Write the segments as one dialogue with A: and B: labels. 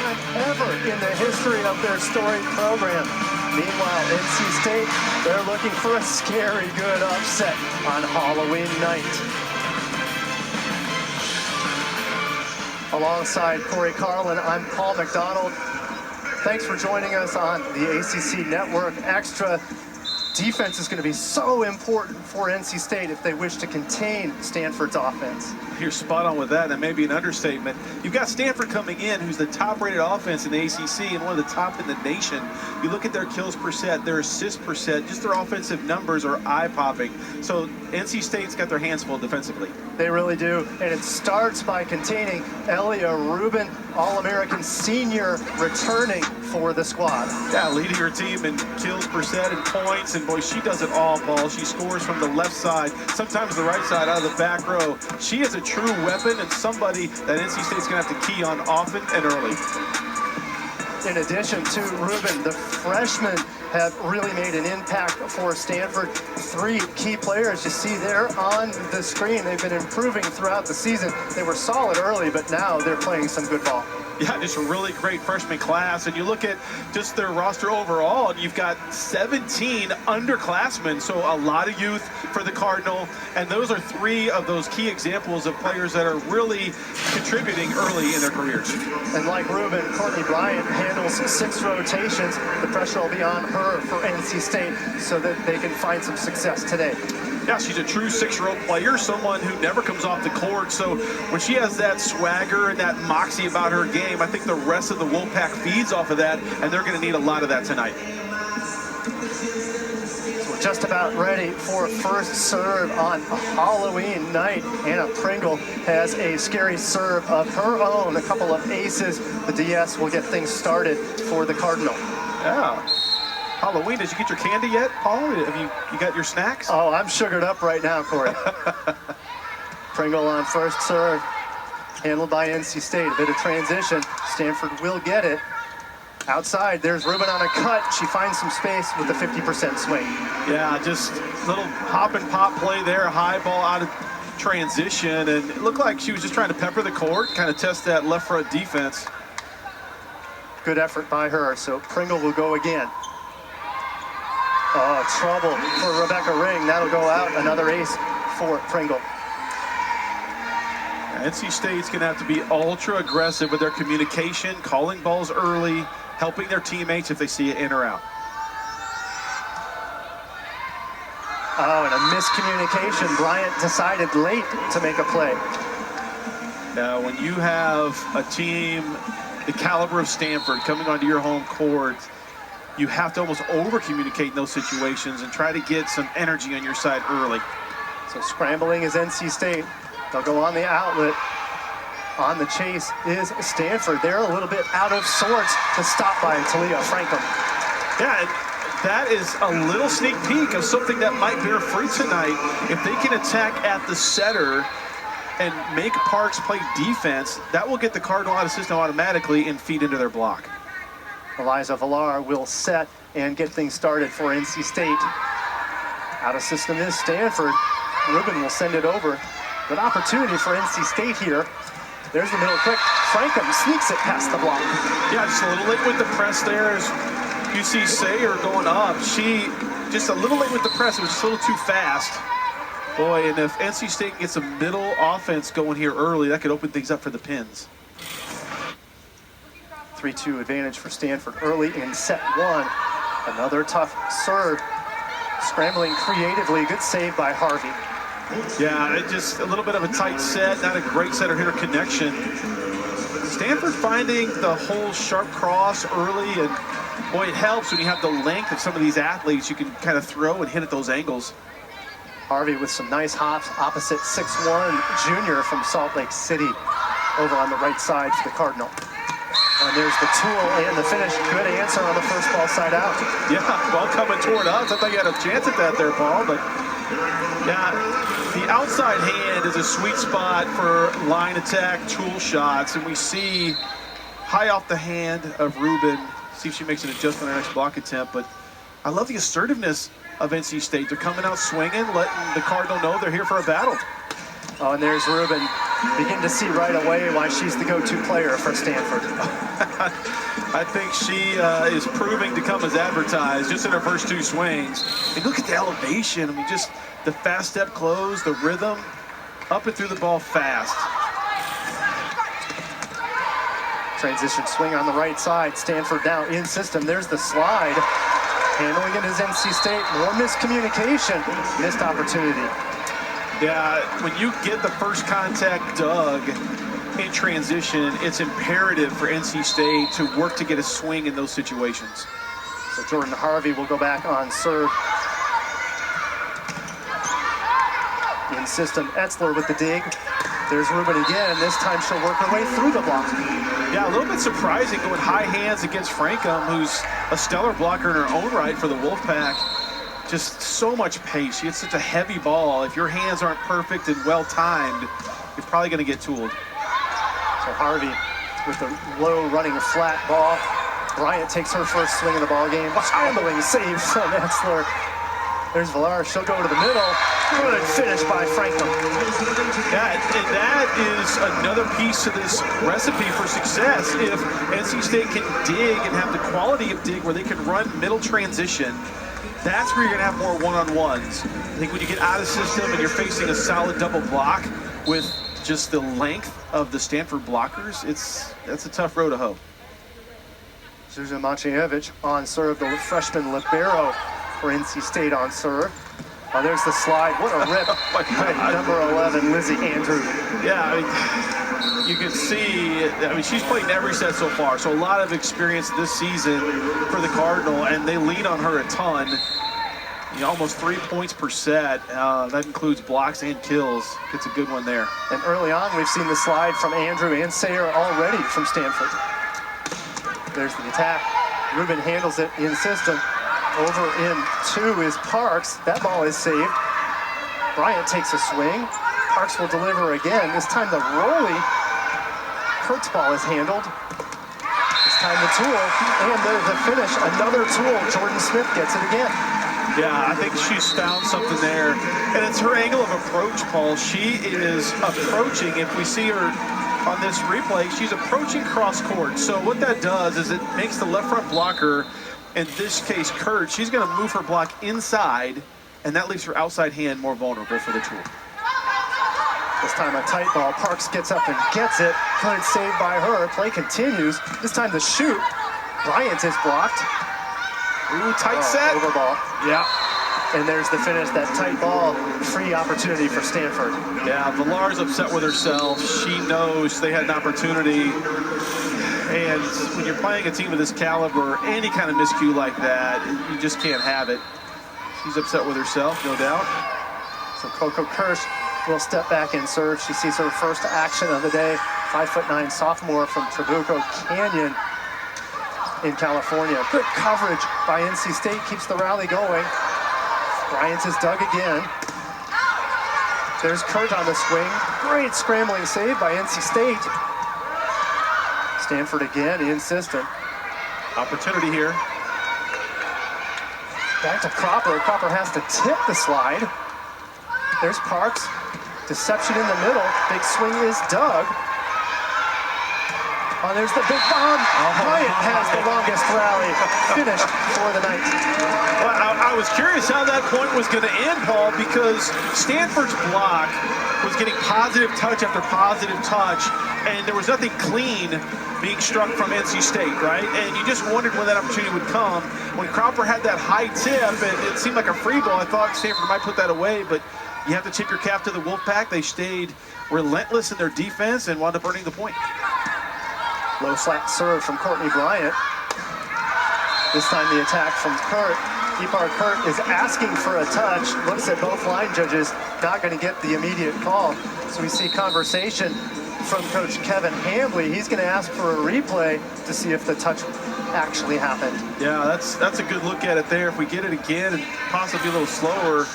A: time ever in the history of their storied program. Meanwhile, NC State, they're looking for a scary good upset on Halloween night. Alongside Corey Carlin, I'm Paul McDonald. Thanks for joining us on the ACC Network Extra. Defense is going to be so important for NC State if they wish to contain Stanford's offense.
B: You're spot on with that. That may be an understatement. You've got Stanford coming in, who's the top-rated offense in the ACC and one of the top in the nation. You look at their kills per set, their assists per set, just their offensive numbers are eye-popping. So NC State's got their hands full defensively.
A: They really do, and it starts by containing Elia Rubin, All-American senior, returning for the squad.
B: Yeah, leading her team in kills per set and points, and boy, she does it all, Paul. She scores from the left side, sometimes the right side, out of the back row. She is a true weapon and somebody that NC State's going to have to key on often and early.
A: In addition to Rubin, the freshmen have really made an impact for Stanford. 3 key players you see there on the screen. They've been improving throughout the season. They were solid early, but now they're playing some good ball.
B: Yeah, just a really great freshman class. And you look at just their roster overall, and you've got 17 underclassmen, so a lot of youth for the Cardinal. And those are 3 of those key examples of players that are really contributing early in their careers.
A: And like Rubin, Courtney Bryant handles 6 rotations. The pressure will be on her for NC State so that they can find some success today.
B: Yeah, she's a true 6-year-old player, someone who never comes off the court. So when she has that swagger and that moxie about her game, I think the rest of the Wolfpack feeds off of that, and they're going to need a lot of that tonight.
A: So we're just about ready for first serve on Halloween night. Anna Pringle has a scary serve of her own, a couple of aces. The DS will get things started for the Cardinal.
B: Yeah. Halloween, did you get your candy yet, Paul? Have you got your snacks?
A: Oh, I'm sugared up right now, Corey. Pringle on first serve, handled by NC State. A bit of transition. Stanford will get it. Outside, there's Rubin on a cut. She finds some space with a 50% swing.
B: Yeah, just little hop and pop play there. High ball out of transition, and it looked like she was just trying to pepper the court, kind of test that left front defense.
A: Good effort by her, so Pringle will go again. Oh, trouble for Rebecca Ring. That'll go out. Another ace for Pringle.
B: NC State's going to have to be ultra aggressive with their communication, calling balls early, helping their teammates if they see it in or out.
A: Oh, and a miscommunication. Bryant decided late to make a play.
B: Now, when you have a team the caliber of Stanford coming onto your home court, you have to almost over-communicate in those situations and try to get some energy on your side early.
A: So scrambling is NC State. They'll go on the outlet. On the chase is Stanford. They're a little bit out of sorts to stop by Talia Franklin.
B: Yeah, that is a little sneak peek of something that might bear fruit tonight. If they can attack at the setter and make Parks play defense, that will get the Cardinal out of system automatically and feed into their block.
A: Eliza Villar will set and get things started for NC State. Out of system is Stanford. Rubin will send it over. Good opportunity for NC State here. There's the middle quick. Franklin sneaks it past the block.
B: Yeah, just a little late with the press there. As you see Sayer going up, she just a little late with the press. It was just a little too fast. Boy, and if NC State gets a middle offense going here early, that could open things up for the Pins.
A: 3-2 advantage for Stanford early in set 1. Another tough serve. Scrambling creatively. Good save by Harvey.
B: Yeah, just a little bit of a tight set. Not a great setter-hitter connection. Stanford finding the whole sharp cross early, and boy, it helps when you have the length of some of these athletes. You can kind of throw and hit at those angles.
A: Harvey with some nice hops opposite 6'1" junior from Salt Lake City over on the right side for the Cardinal. And there's the tool and the finish. Good answer on the first ball side out.
B: Yeah, ball coming toward us. I thought you had a chance at that there, Paul, but yeah, the outside hand is a sweet spot for line attack tool shots, and we see high off the hand of Rubin. See if she makes an adjustment on her next block attempt, but I love the assertiveness of NC State. They're coming out swinging, letting the Cardinal know they're here for a battle.
A: Oh, and there's Rubin. begin to see right away why she's the go-to player for Stanford.
B: I think she is proving to come as advertised just in her first 2 swings. And look at the elevation. I mean, just the fast step close, the rhythm, up and through the ball fast.
A: Transition swing on the right side. Stanford now in system. There's the slide. Handling it is NC State. More miscommunication. Missed opportunity.
B: Yeah, when you get the first contact dug in transition, it's imperative for NC State to work to get a swing in those situations.
A: So Jordan Harvey will go back on serve. In system, Etzler with the dig. There's Rubin again. This time she'll work her way through the block.
B: Yeah, a little bit surprising going high hands against Frankham, who's a stellar blocker in her own right for the Wolfpack. Just so much pace. She hits such a heavy ball. If your hands aren't perfect and well-timed, you're probably going to get tooled.
A: So Harvey with the low running flat ball. Bryant takes her first swing of the ball game. Handling save from Etzler. There's Villar. She'll go to the middle. Good finish by Franklin.
B: Yeah, and that is another piece to this recipe for success. If NC State can dig and have the quality of dig where they can run middle transition, that's where you're going to have more one-on-ones. I think when you get out of system and you're facing a solid double block with just the length of the Stanford blockers, that's a tough row to hoe.
A: Susan Maciejewicz on serve, the freshman libero for NC State on serve. Oh, there's the slide. What a rip by number 11, Lizzie Andrew.
B: Yeah, I mean, you can see, I mean, she's played in every set so far, so a lot of experience this season for the Cardinal, and they lean on her a ton. You know, almost 3 points per set. That includes blocks and kills. Gets a good one there.
A: And early on, we've seen the slide from Andrew and Sayer already from Stanford. There's the attack. Rubin handles it in system. Over in 2 is Parks. That ball is saved. Bryant takes a swing. Parks will deliver again. This time the Rolly. Kurt's ball is handled. This time the tool. And there's the finish. Another tool. Jordan Smith gets it again.
B: Yeah, I think she's found something there. And it's her angle of approach, Paul. She is approaching. If we see her on this replay, she's approaching cross court. So what that does is it makes the left front blocker, in this case Kurt, she's going to move her block inside, and that leaves her outside hand more vulnerable for the tool.
A: This time a tight ball. Parks gets up and gets it. Good save by her. Play continues. This time the shoot. Bryant is blocked.
B: Ooh, tight set.
A: Over ball.
B: Yeah.
A: And there's the finish, that tight ball. Free opportunity for Stanford.
B: Yeah, Villar's upset with herself. She knows they had an opportunity. And when you're playing a team of this caliber, any kind of miscue like that, you just can't have it. She's upset with herself, no doubt.
A: So Coco Kirsch will step back and serve. She sees her first action of the day. 5'9" sophomore from Trabuco Canyon in California. Good coverage by NC State, keeps the rally going. Bryant is dug again. There's Kurt on the swing. Great scrambling save by NC State. Stanford again in system.
B: Opportunity here.
A: Back to Cropper. Cropper has to tip the slide. There's Parks. Deception in the middle. Big swing is dug. Oh, there's the big bomb. Bryant has the longest rally. Finished for the night.
B: Well, I was curious how that point was going to end, Paul, because Stanford's block was getting positive touch after positive touch, and there was nothing clean being struck from NC State, right? And you just wondered when that opportunity would come. When Cropper had that high tip, it seemed like a free ball. I thought Stanford might put that away, but you have to tip your cap to the Wolfpack. They stayed relentless in their defense and wound up earning the point.
A: Low flat serve from Courtney Bryant. This time the attack from Kurt. Ipar Kurt is asking for a touch. Looks at both line judges, not going to get the immediate call. So we see conversation from Coach Kevin Hambley. He's going to ask for a replay to see if the touch actually happened.
B: Yeah, that's a good look at it there. If we get it again and possibly a little slower,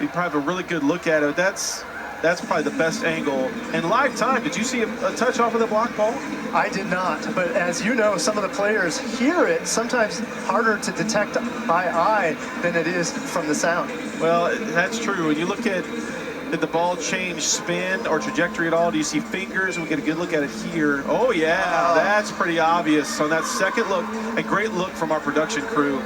B: we probably have a really good look at it. That's probably the best angle. And live time, did you see a touch off of the block, Paul?
A: I did not, but as you know, some of the players hear it, sometimes harder to detect by eye than it is from the sound.
B: Well, that's true. When you look at Did the ball change spin or trajectory at all? Do you see fingers? We get a good look at it here. Oh yeah, that's pretty obvious on that second look. A great look from our production crew.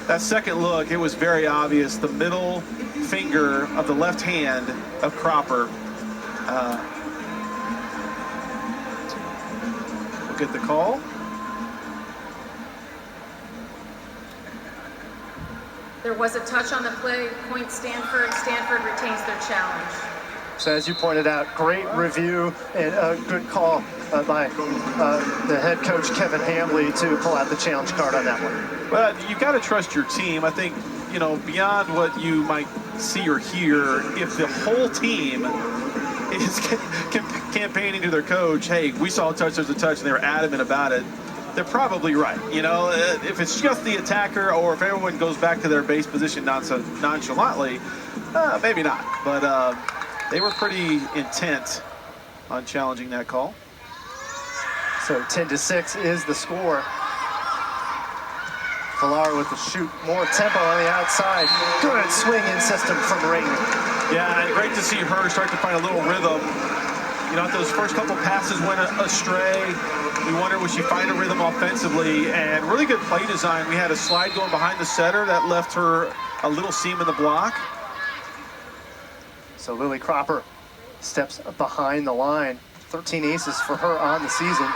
B: That second look, it was very obvious. The middle finger of the left hand of Cropper. We'll get the call.
C: There was a touch on the play, point Stanford. Stanford retains their challenge.
A: So as you pointed out, great review and a good call by the head coach, Kevin Hambley, to pull out the challenge card on that one.
B: Well, you've got to trust your team. I think, you know, beyond what you might see or hear, if the whole team is campaigning to their coach, hey, we saw a touch, there's a touch, and they were adamant about it, they're probably right. You know, if it's just the attacker or if everyone goes back to their base position nonchalantly, maybe not. But they were pretty intent on challenging that call.
A: So 10-6 is the score. Villar with the shoot, more tempo on the outside. Good swinging system from Ring.
B: Yeah, and great to see her start to find a little rhythm. You know, those first couple passes went astray. We wondered, would she find a rhythm offensively? And really good play design. We had a slide going behind the setter that left her a little seam in the block.
A: So Lily Cropper steps behind the line. 13 aces for her on the season.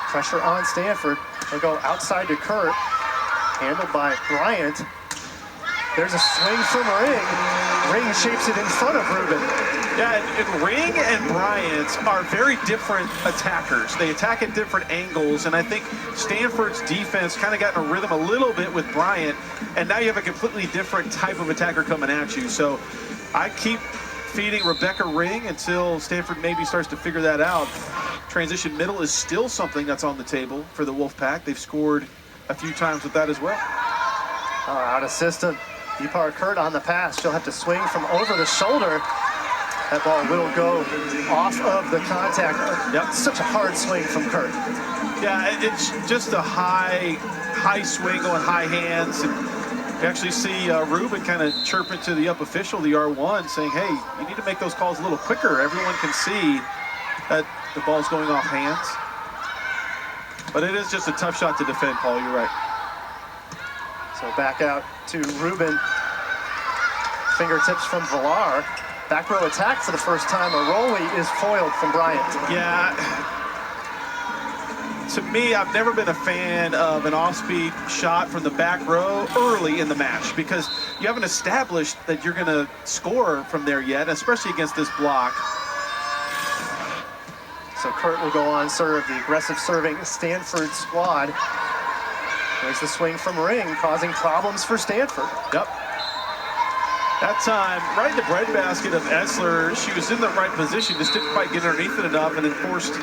A: Pressure on Stanford. They'll go outside to Kurt. Handled by Bryant. There's a swing from Ring. Ring shapes it in front of Rubin.
B: Yeah, and Ring and Bryant are very different attackers. They attack at different angles, and I think Stanford's defense kind of got in a rhythm a little bit with Bryant, and now you have a completely different type of attacker coming at you. So I keep feeding Rebecca Ring until Stanford maybe starts to figure that out. Transition middle is still something that's on the table for the Wolfpack. They've scored a few times with that as well.
A: Out of system. Deepar Kurt on the pass. She'll have to swing from over the shoulder. That ball will go off of the contact.
B: Yep.
A: Such a hard swing from Kurt.
B: Yeah, it's just a high swing going high hands. And you actually see Rubin kind of chirping to the up official, the R1, saying, hey, you need to make those calls a little quicker. Everyone can see that the ball's going off hands. But it is just a tough shot to defend, Paul. You're right.
A: So back out to Rubin. Fingertips from Villar. Back row attack for the first time. A rollie is foiled from Bryant.
B: Yeah. To me, I've never been a fan of an off-speed shot from the back row early in the match because you haven't established that you're going to score from there yet, especially against this block.
A: So Kurt will go on serve, the aggressive serving Stanford squad. There's the swing from Ring, causing problems for Stanford.
B: Yep. That time, right in the breadbasket of Essler, she was in the right position, just didn't quite get underneath it enough and then forced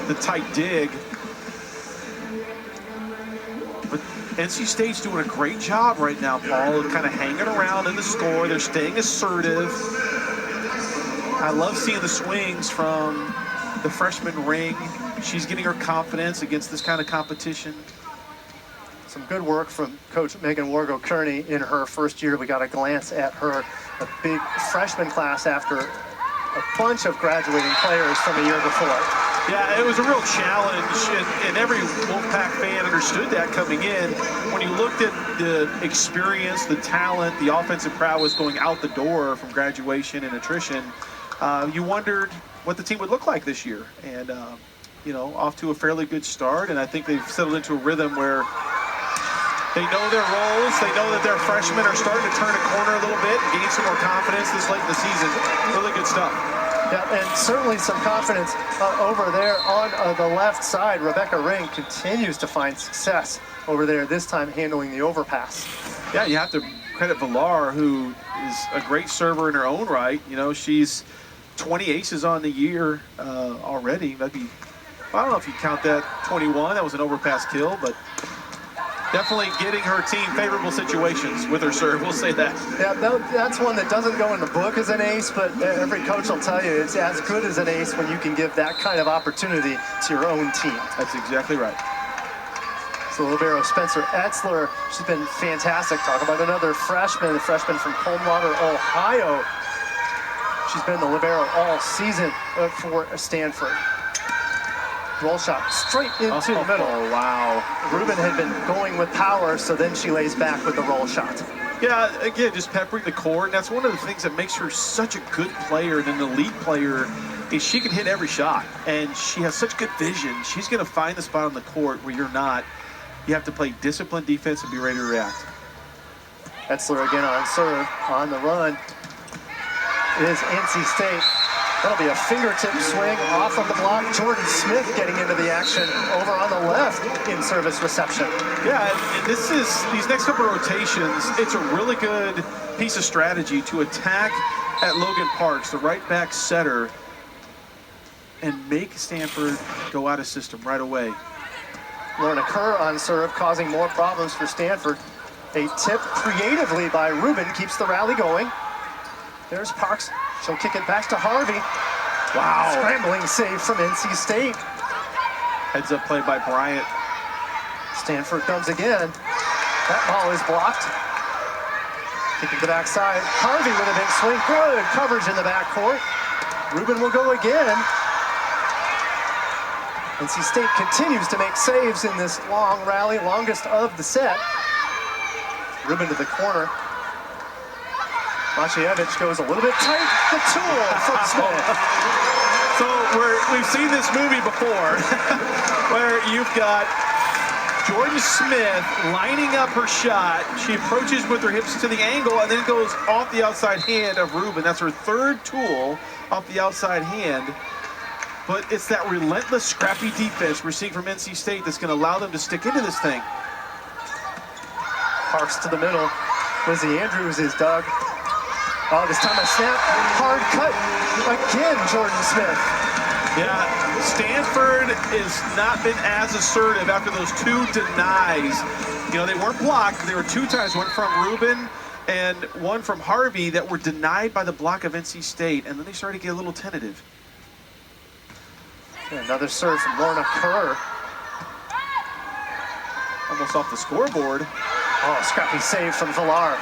B: the tight dig. But NC State's doing a great job right now, Paul, of kind of hanging around in the score. They're staying assertive. I love seeing the swings from the freshman Ring. She's getting her confidence against this kind of competition.
A: Some good work from Coach Megan Wargo-Kearney in her first year. We got a glance at her, a big freshman class after a bunch of graduating players from the year before.
B: Yeah, it was a real challenge, and every Wolfpack fan understood that coming in. When you looked at the experience, the talent, the offensive prowess going out the door from graduation and attrition, you wondered what the team would look like this year. And, you know, off to a fairly good start, and I think they've settled into a rhythm where they know their roles. They know that their freshmen are starting to turn a corner a little bit and gain some more confidence this late in the season. Really good stuff.
A: Yeah, and certainly some confidence over there on the left side. Rebecca Ring continues to find success over there, this time handling the overpass.
B: Yeah, you have to credit Villar, who is a great server in her own right. You know, she's 20 aces on the year already. That'd be, I don't know if you count that 21. That was an overpass kill, but definitely getting her team favorable situations with her serve, we'll say that.
A: Yeah, that's one that doesn't go in the book as an ace, but every coach will tell you it's as good as an ace when you can give that kind of opportunity to your own team.
B: That's exactly right.
A: So libero Spencer Etzler, she's been fantastic. Talk about another freshman, the freshman from Coldwater, Ohio. She's been the libero all season for Stanford. Roll shot straight into the middle.
B: Oh, wow.
A: Rubin had been going with power, so then she lays back with the roll shot.
B: Yeah, again, just peppering the court. And that's one of the things that makes her such a good player and an elite player is she can hit every shot. And she has such good vision. She's going to find the spot on the court where you're not. You have to play disciplined defense and be ready to react.
A: Etzler again on serve, on the run. It is NC State. That'll be a fingertip swing off of the block. Jordan Smith getting into the action over on the left in service reception.
B: Yeah, and this is, these next couple of rotations, it's a really good piece of strategy to attack at Logan Parks, the right back setter, and make Stanford go out of system right away.
A: Lorna Kerr on serve, causing more problems for Stanford. A tip creatively by Rubin keeps the rally going. There's Parks. She'll kick it back to Harvey. Wow. Scrambling save from NC State.
B: Heads up play by Bryant.
A: Stanford comes again. That ball is blocked. Kicking to the backside. Harvey with a big swing. Good coverage in the backcourt. Rubin will go again. NC State continues to make saves in this long rally, longest of the set. Rubin to the corner. Maciejewicz goes a little bit tight. The tool from Smith.
B: So we've seen this movie before where you've got Jordan Smith lining up her shot. She approaches with her hips to the angle and then goes off the outside hand of Rubin. That's her third tool off the outside hand. But it's that relentless, scrappy defense we're seeing from NC State that's going to allow them to stick into this thing.
A: Parks to the middle. Lizzie Andrews is dug. Oh, this time a snap. Hard cut. Again, Jordan Smith.
B: Yeah, Stanford has not been as assertive after those two denies. You know, they weren't blocked. There were two times, one from Rubin and one from Harvey, that were denied by the block of NC State, and then they started to get a little tentative.
A: Another serve from Lorna Kerr.
B: Almost off the scoreboard.
A: Oh, scrappy save from Villar.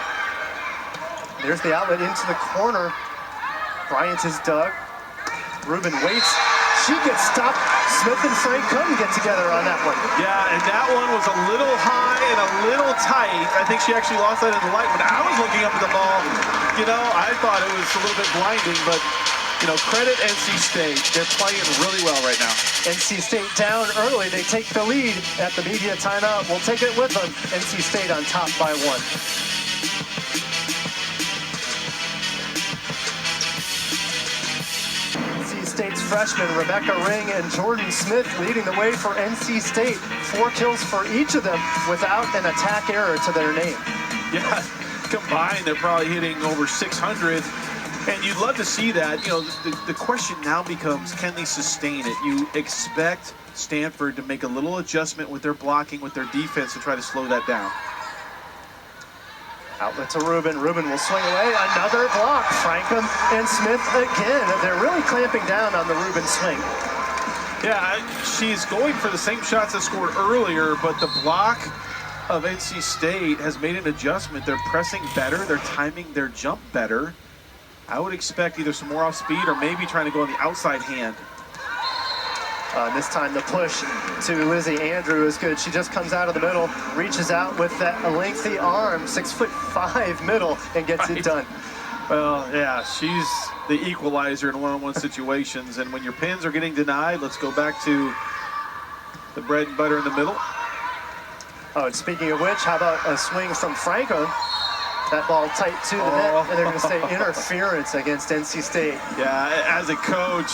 A: There's the outlet into the corner. Bryant is dug. Rubin waits. She gets stopped. Smith and Frank couldn't get together on that one.
B: Yeah, and that one was a little high and a little tight. I think she actually lost that in the light. When I was looking up at the ball, you know, I thought it was a little bit blinding, but, you know, credit NC State. They're playing really well right now.
A: NC State down early. They take the lead at the media timeout. We'll take it with them. NC State on top by 1. State's freshmen Rebecca Ring and Jordan Smith leading the way for NC State. 4 kills for each of them without an attack error to their name.
B: Yeah, combined, they're probably hitting over 600. And you'd love to see that. You know, the question now becomes, can they sustain it? You expect Stanford to make a little adjustment with their blocking, with their defense to try to slow that down.
A: Outlet to Rubin. Rubin will swing away. Another block. Frankham and Smith again. They're really clamping down on the Rubin swing.
B: Yeah, she's going for the same shots that scored earlier, but the block of NC State has made an adjustment. They're pressing better. They're timing their jump better. I would expect either some more off speed or maybe trying to go on the outside hand.
A: This time the push to Lizzie Andrew is good. She just comes out of the middle, reaches out with that lengthy arm, 6'5" middle, and gets it done.
B: Well, yeah, she's the equalizer in one-on-one situations. And when your pins are getting denied, let's go back to the bread and butter in the middle.
A: Oh, and speaking of which, how about a swing from Franco? That ball tight to the net, and they're going to say interference against NC State.
B: Yeah, as a coach,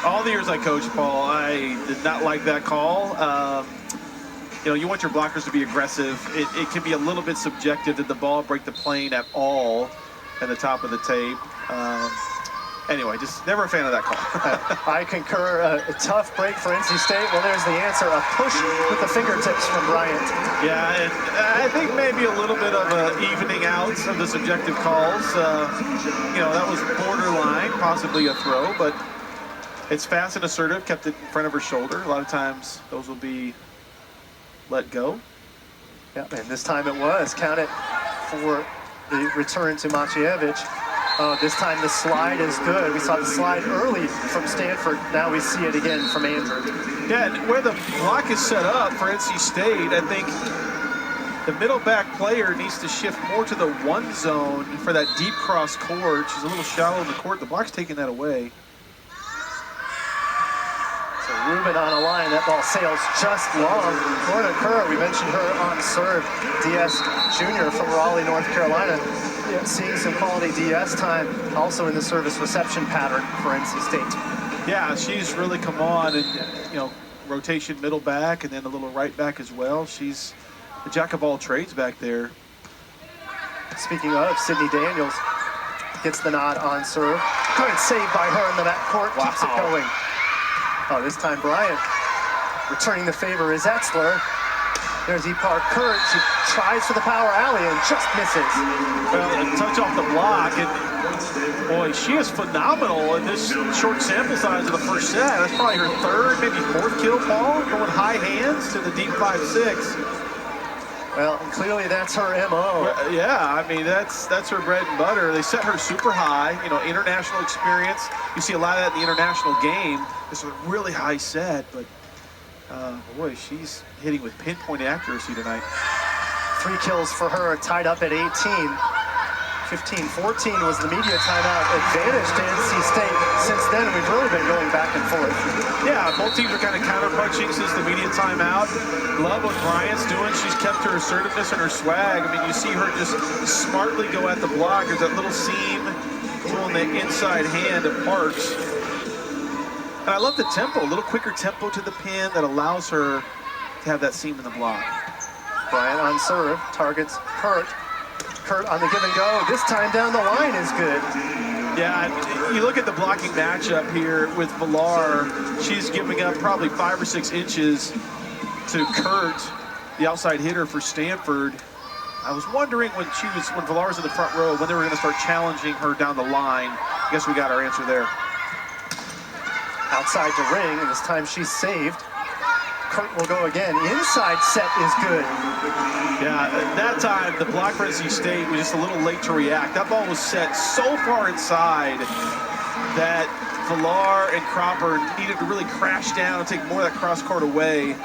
B: all the years I coached, Paul, I did not like that call. You know, you want your blockers to be aggressive. It can be a little bit subjective. Did the ball break the plane at all at the top of the tape? Anyway, just never a fan of that call.
A: I concur. A tough break for NC State. Well, there's the answer. A push with the fingertips from Bryant.
B: Yeah, and I think maybe a little bit of an evening out of the subjective calls. You know, that was borderline, possibly a throw, but it's fast and assertive, kept it in front of her shoulder. A lot of times those will be let go.
A: Yeah, and this time it was. Count it for the return to Maciejewicz. Oh, this time the slide is good. We saw the slide early from Stanford. Now we see it again from Andrew.
B: Yeah, and where the block is set up for NC State, I think the middle back player needs to shift more to the one zone for that deep cross court. She's a little shallow in the court. The block's taking that away.
A: So Rubin on a line. That ball sails just long. Lorna Kerr, we mentioned her on serve. DS junior from Raleigh, North Carolina. Yeah, seeing some quality DS time also in the service reception pattern for NC State.
B: Yeah, she's really come on, and rotation middle back and then a little right back as well. She's the jack of all trades back there.
A: Speaking of, Sydney Daniels gets the nod on serve. Good save by her in the backcourt.
B: Wow.
A: Keeps it going. Oh, this time Bryant returning the favor is Etzler. There's Ipar Kurt. She tries for the power alley and just misses.
B: Well, a touch off the block, and boy, she is phenomenal in this short sample size of the first set. That's probably her third, maybe fourth kill, Paul, going high hands to the deep 5-6.
A: Well, and clearly that's her MO.
B: Well, yeah, I mean, that's her bread and butter. They set her super high, international experience. You see a lot of that in the international game. It's a really high set, but boy, she's hitting with pinpoint accuracy tonight.
A: 3 kills for her, tied up at 18. 15-14 was the media timeout advantage to NC State. Since then, we've really been going back and forth.
B: Yeah, both teams are kind of counterpunching since the media timeout. Love what Bryant's doing. She's kept her assertiveness and her swag. I mean, you see her just smartly go at the block. There's that little seam on the inside hand of Parks. And I love the tempo, a little quicker tempo to the pin that allows her to have that seam in the block.
A: Bryant on serve, targets Kurt. Kurt on the give and go. This time down the line is good.
B: Yeah, you look at the blocking matchup here with Villar. She's giving up probably 5 or 6 inches to Kurt, the outside hitter for Stanford. I was wondering when Villar was in the front row, when they were going to start challenging her down the line. I guess we got our answer there.
A: Outside to ring, and this time she's saved. Kurt will go again. Inside set is good.
B: Yeah, that time the block for NC State was just a little late to react. That ball was set so far inside that Villar and Cropper needed to really crash down and take more of that cross court away.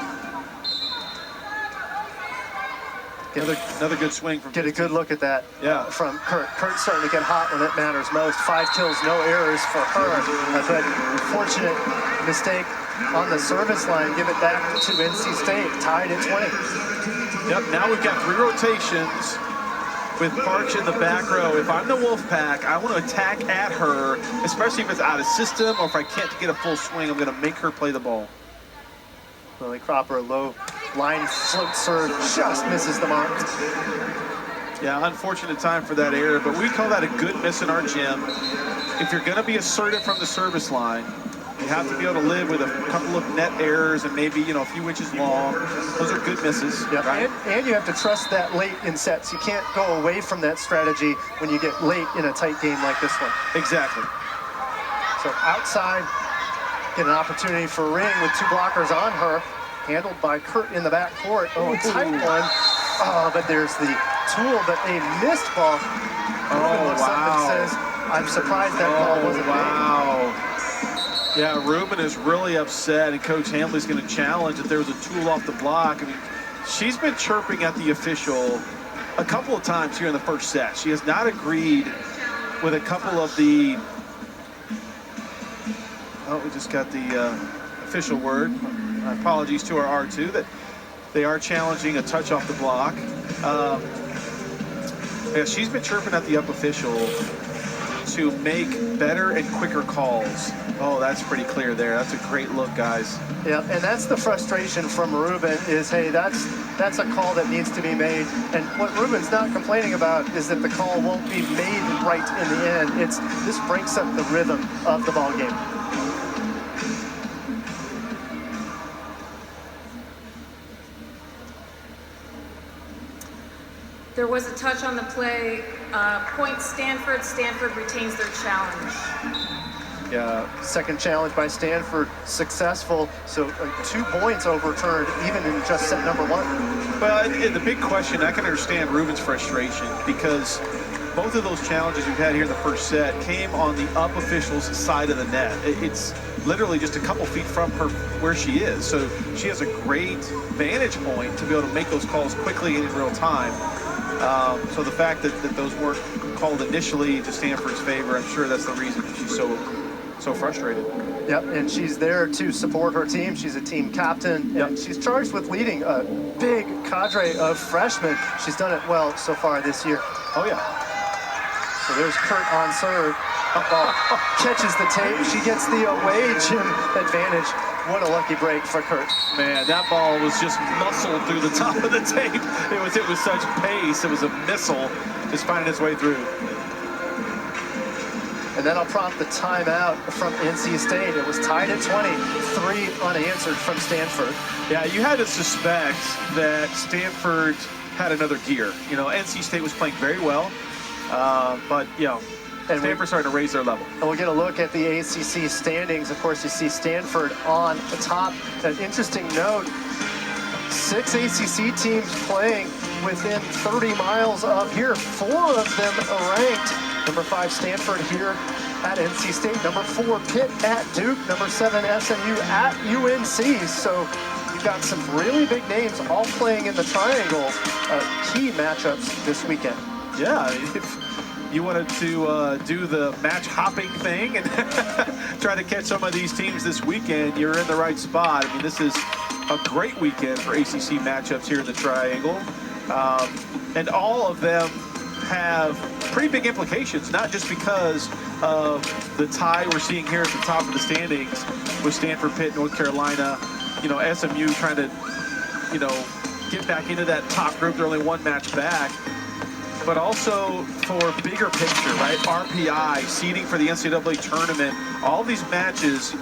B: Another good swing from.
A: Get a good look at that.
B: Yeah.
A: From Kurt. Kurt's starting to get hot when it matters most. 5 kills, no errors for her. But unfortunate mistake on the service line. Give it back to NC State, tied at 20.
B: Yep, now we've got 3 rotations with Parks in the back row. If I'm the Wolfpack, I want to attack at her, especially if it's out of system or if I can't get a full swing, I'm going to make her play the ball.
A: Lily Cropper, low line float serve, just misses the mark.
B: Yeah, unfortunate time for that error, but we call that a good miss in our gym. If you're going to be assertive from the service line, you have to be able to live with a couple of net errors and maybe, a few inches long. Those are good misses.
A: Yep.
B: Right?
A: And you have to trust that late in sets. You can't go away from that strategy when you get late in a tight game like this one.
B: Exactly.
A: So outside, get an opportunity for a ring with 2 blockers on her. Handled by Kurt in the back court. Oh, tight one. Oh, but there's the tool, but a missed ball. Ruben looks up and says, I'm surprised that ball wasn't made.
B: Yeah, Ruben is really upset, and Coach Hamley's going to challenge that there was a tool off the block. I mean, she's been chirping at the official a couple of times here in the first set. She has not agreed with a couple of the... Oh, we just got the official word. Apologies to our R2 that they are challenging a touch off the block. Yeah, she's been chirping at the up official to make better and quicker calls. Oh, that's pretty clear there. That's a great look, guys.
A: Yeah, and that's the frustration from Ruben is, hey, that's a call that needs to be made. And what Ruben's not complaining about is that the call won't be made right in the end. This breaks up the rhythm of the ball game.
C: There was a touch on the play. Point Stanford. Stanford retains their challenge.
A: Yeah, second challenge by Stanford successful. So 2 points overturned even in just set number 1.
B: Well, the big question, I can understand Ruben's frustration because both of those challenges we've had here in the first set came on the up official's side of the net. It's literally just a couple feet from her where she is. So she has a great vantage point to be able to make those calls quickly and in real time. So the fact that those weren't called initially to Stanford's favor, I'm sure that's the reason that she's so frustrated.
A: Yep, and she's there to support her team. She's a team captain, and she's charged with leading a big cadre of freshmen. She's done it well so far this year.
B: Oh, yeah.
A: So there's Kurt on serve. Catches the tape. She gets the away gym advantage. What a lucky break for Kurt.
B: Man, that ball was just muscled through the top of the tape. It was such pace. It was a missile just finding its way through.
A: And that'll prompt the timeout from NC State. It was tied at 20, 3 unanswered from Stanford.
B: Yeah, you had to suspect that Stanford had another gear. You know, NC State was playing very well, but, you know, Stanford's starting to raise their level.
A: And we'll get a look at the ACC standings. Of course, you see Stanford on the top. An interesting note, 6 ACC teams playing within 30 miles of here. 4 of them are ranked. Number 5, Stanford here at NC State. Number 4, Pitt at Duke. Number 7, SMU at UNC. So you've got some really big names all playing in the triangle. Key matchups this weekend.
B: Yeah, if you wanted to do the match hopping thing and try to catch some of these teams this weekend, you're in the right spot. I mean, this is a great weekend for ACC matchups here in the triangle. And all of them have pretty big implications, not just because of the tie we're seeing here at the top of the standings with Stanford, Pitt, North Carolina, you know, SMU trying to, you know, get back into that top group. They're only 1 match back, but also for bigger picture, right? RPI, seeding for the NCAA tournament, all these matches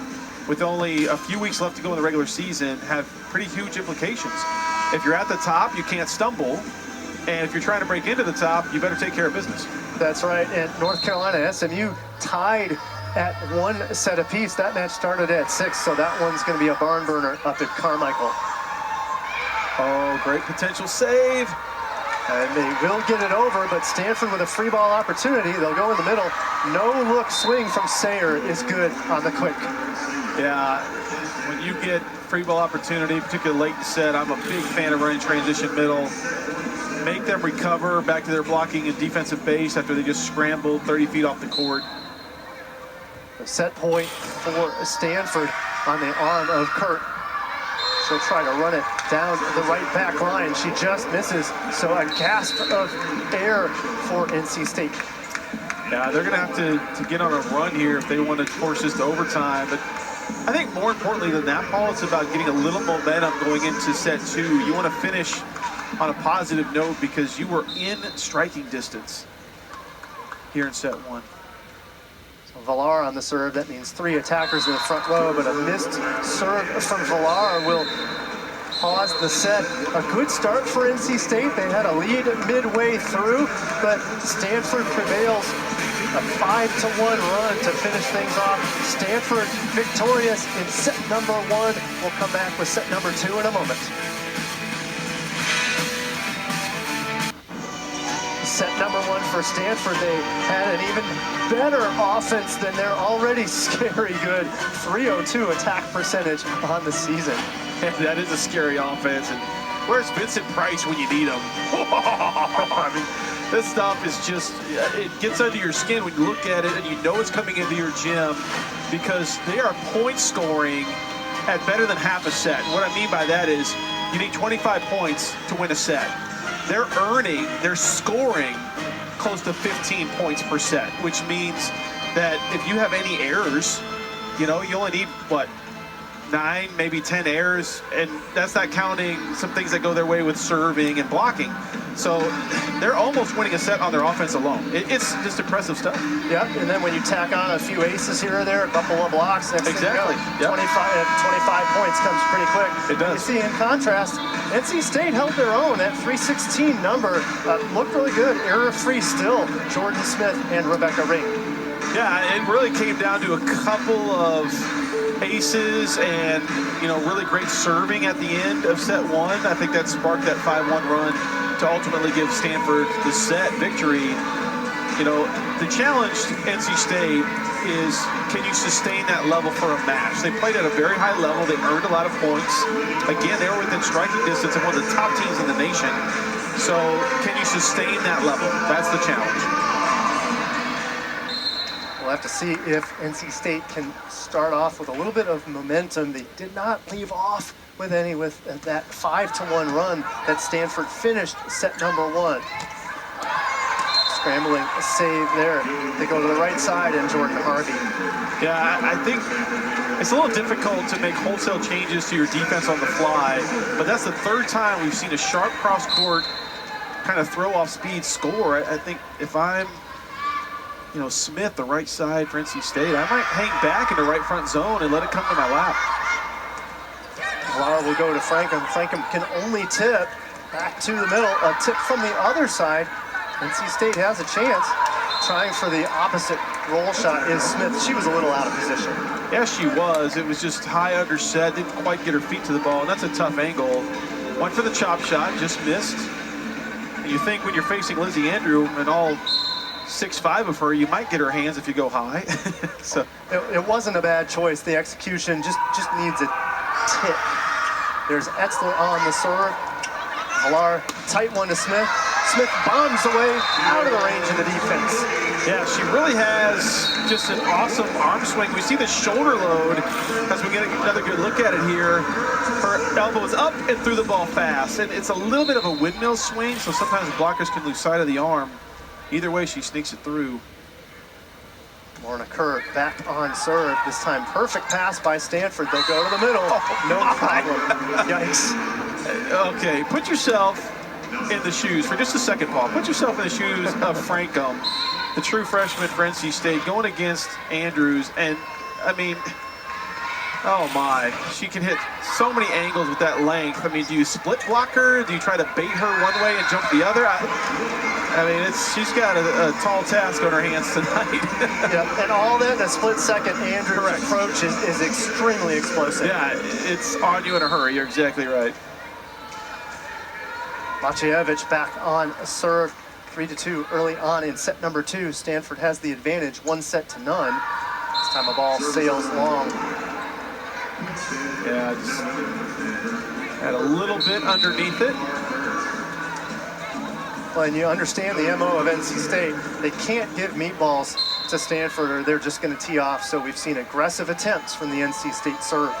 B: with only a few weeks left to go in the regular season have pretty huge implications. If you're at the top, you can't stumble. And if you're trying to break into the top, you better take care of business.
A: That's right. And North Carolina, SMU tied at 1 set apiece. That match started at 6, so that one's going to be a barn burner up at Carmichael.
B: Oh, great potential save.
A: And they will get it over, but Stanford with a free ball opportunity. They'll go in the middle. No look swing from Sayer is good on the quick.
B: Yeah, when you get free ball opportunity, particularly late in the set, I'm a big fan of running transition middle. Make them recover back to their blocking and defensive base after they just scrambled 30 feet off the court.
A: A set point for Stanford on the arm of Kurt. She'll try to run it down the right back line. She just misses, so a gasp of air for NC State.
B: Yeah, they're going to have to get on a run here if they want to force this to overtime. But I think more importantly than that, Paul, it's about getting a little momentum going into set 2. You want to finish on a positive note because you were in striking distance here in set 1.
A: So Villar on the serve. That means 3 attackers in the front row, but a missed serve from Villar will pause the set. A good start for NC State. They had a lead midway through, but Stanford prevails. A 5-1 run to finish things off. Stanford victorious in set number 1. We'll come back with set number 2 in a moment. Set number 1 for Stanford. They had an even better offense than their already scary good 302 attack percentage on the season.
B: That is a scary offense. And where's Vincent Price when you need him? I mean, this stuff is just, it gets under your skin when you look at it and you know it's coming into your gym because they are point scoring at better than half a set. What I mean by that is you need 25 points to win a set. They're scoring close to 15 points per set, which means that if you have any errors, you know, you only need, what, 9, maybe 10 errors, and that's not counting some things that go their way with serving and blocking. So they're almost winning a set on their offense alone. It's just impressive stuff.
A: Yep, and then when you tack on a few aces here or there, a couple of blocks, next
B: exactly.
A: thing you go, 25 points comes pretty quick.
B: It does.
A: You see, in contrast, NC State held their own. That 316 number looked really good. Error-free still, Jordan Smith and Rebecca Ring.
B: Yeah, it really came down to a couple of aces and, you know, really great serving at the end of set 1. I think that sparked that 5-1 run to ultimately give Stanford the set victory. You know, the challenge to NC State is, can you sustain that level for a match? They played at a very high level. They earned a lot of points. Again, they were within striking distance of one of the top teams in the nation. So can you sustain that level? That's the challenge.
A: We'll have to see if NC State can start off with a little bit of momentum. They did not leave off with any with that 5-1 run that Stanford finished set number 1. Scrambling a save there. They go to the right side and Jordan Harvey.
B: Yeah, I think it's a little difficult to make wholesale changes to your defense on the fly, but that's the third time we've seen a sharp cross-court kind of throw-off speed score. I think if I'm, you know, Smith, the right side for NC State, I might hang back in the right front zone and let it come to my lap.
A: Lara will go to Frankham. Frankham can only tip back to the middle. A tip from the other side. NC State has a chance. Trying for the opposite roll shot is Smith. She was a little out of position.
B: Yeah, she was. It was just high under set. Didn't quite get her feet to the ball, and that's a tough angle. Went for the chop shot, just missed. And you think when you're facing Lizzie Andrew and all 6'5" of her, you might get her hands if you go high. So
A: it wasn't a bad choice. The execution just needs a tip. There's Etzler on the serve. Villar, tight one to Smith. Smith bombs away out of the range of the defense.
B: Yeah, she really has just an awesome arm swing. We see the shoulder load as we get another good look at it here. Her elbow is up and threw the ball fast. And it's a little bit of a windmill swing, so sometimes the blockers can lose sight of the arm. Either way, she sneaks it through.
A: Lorna Kerr back on serve. This time, perfect pass by Stanford. They'll go to the middle. No problem. Yikes.
B: Okay, put yourself in the shoes for just a second, Paul. Put yourself in the shoes of Frankham, the true freshman for NC State, going against Andrews. And, I mean, oh my, she can hit so many angles with that length. I mean, do you split block her? Do you try to bait her one way and jump the other? I mean, she's got a tall task on her hands tonight.
A: Yeah, and all that in a split second. Andrew's approach is extremely explosive.
B: Yeah, it's on you in a hurry. You're exactly right.
A: Maciejewicz back on a serve. 3-2 early on in set number 2. Stanford has the advantage, 1-0. This time a ball sails long.
B: Yeah, just had a little bit underneath it.
A: Well, and you understand the MO of NC State. They can't give meatballs to Stanford or they're just going to tee off. So we've seen aggressive attempts from the NC State serve.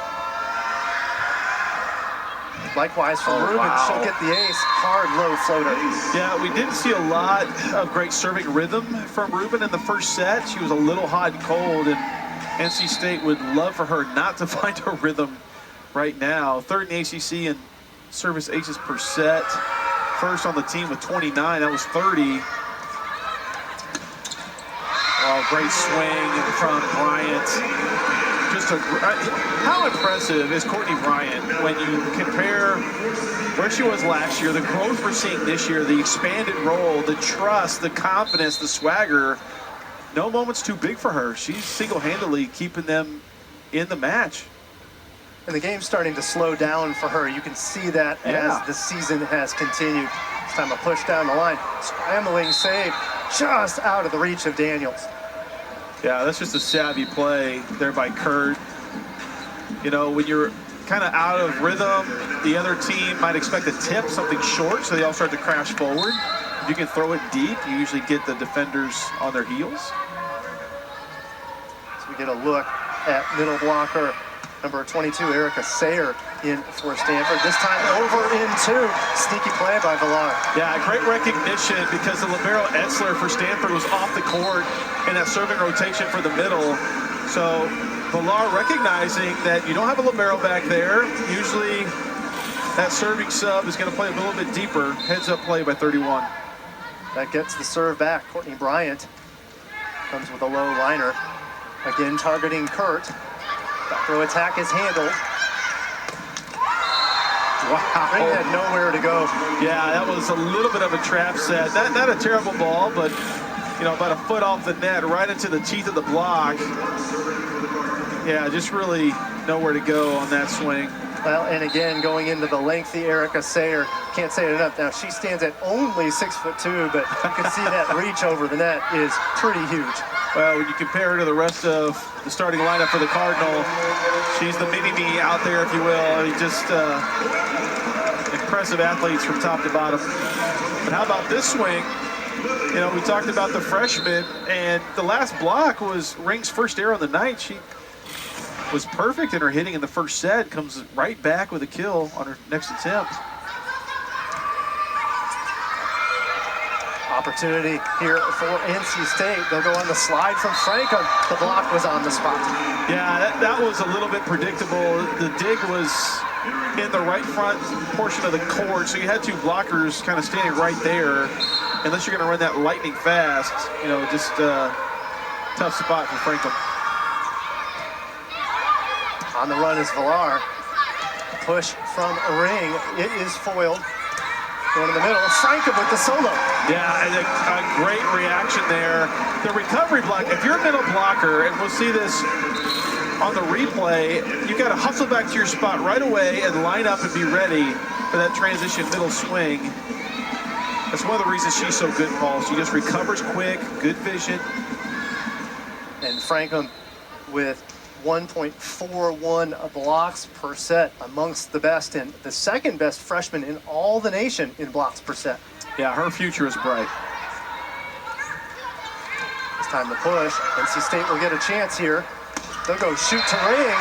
A: Likewise from Rubin,
B: wow.
A: She'll get the ace. Hard, low floater.
B: Yeah, we didn't see a lot of great serving rhythm from Rubin in the first set. She was a little hot and cold, and NC State would love for her not to find her rhythm right now. Third in the ACC in service aces per set. First on the team with 29, that was 30. Oh, great swing from Bryant. How impressive is Courtney Bryant when you compare where she was last year, the growth we're seeing this year, the expanded role, the trust, the confidence, the swagger. No moment's too big for her. She's single-handedly keeping them in the match.
A: And the game's starting to slow down for her. You can see that as the season has continued. This time a push down the line. Scrambling save just out of the reach of Daniels.
B: Yeah, that's just a savvy play there by Kurt. You know, when you're kind of out of rhythm, the other team might expect a tip, something short, so they all start to crash forward. If you can throw it deep, you usually get the defenders on their heels.
A: So we get a look at middle blocker number 22, Erica Sayer, in for Stanford. This time over in 2. Sneaky play by Villar.
B: Yeah, great recognition because the libero Etzler for Stanford was off the court in that serving rotation for the middle. So Villar recognizing that you don't have a libero back there. Usually that serving sub is going to play a little bit deeper. Heads up play by 31.
A: That gets the serve back. Courtney Bryant comes with a low liner. Again targeting Kurt. Back row attack is handled.
B: Wow.
A: Ring had nowhere to go.
B: Yeah, that was a little bit of a trap set. Not a terrible ball, but you know, about a foot off the net, right into the teeth of the block. Yeah, just really nowhere to go on that swing.
A: Well, and again, going into the lengthy Erica Sayer, can't say it enough. Now, she stands at only 6'2", but you can see that reach over the net is pretty huge.
B: Well, when you compare her to the rest of the starting lineup for the Cardinal, she's the mini-me out there, if you will. I mean, just impressive athletes from top to bottom. But how about this swing? You know, we talked about the freshman, and the last block was Ring's first error on the night. She was perfect in her hitting in the first set, comes right back with a kill on her next attempt.
A: Opportunity here for NC State. They'll go on the slide from Frankham. The block was on the spot.
B: Yeah, that was a little bit predictable. The dig was in the right front portion of the court, so you had two blockers kind of standing right there. Unless you're going to run that lightning fast, you know, just tough spot for Frankham.
A: On the run is Villar. Push from Ring. It is foiled. Going in the middle. Frankham with the solo.
B: Yeah, and a great reaction there. The recovery block, if you're a middle blocker, and we'll see this on the replay, you got to hustle back to your spot right away and line up and be ready for that transition middle swing. That's one of the reasons she's so good, Paul. She just recovers quick, good vision.
A: And Frankham with 1.41 blocks per set, amongst the best and the second best freshman in all the nation in blocks per set.
B: Yeah, her future is bright.
A: It's time to push. NC State will get a chance here. They'll go shoot to Ring,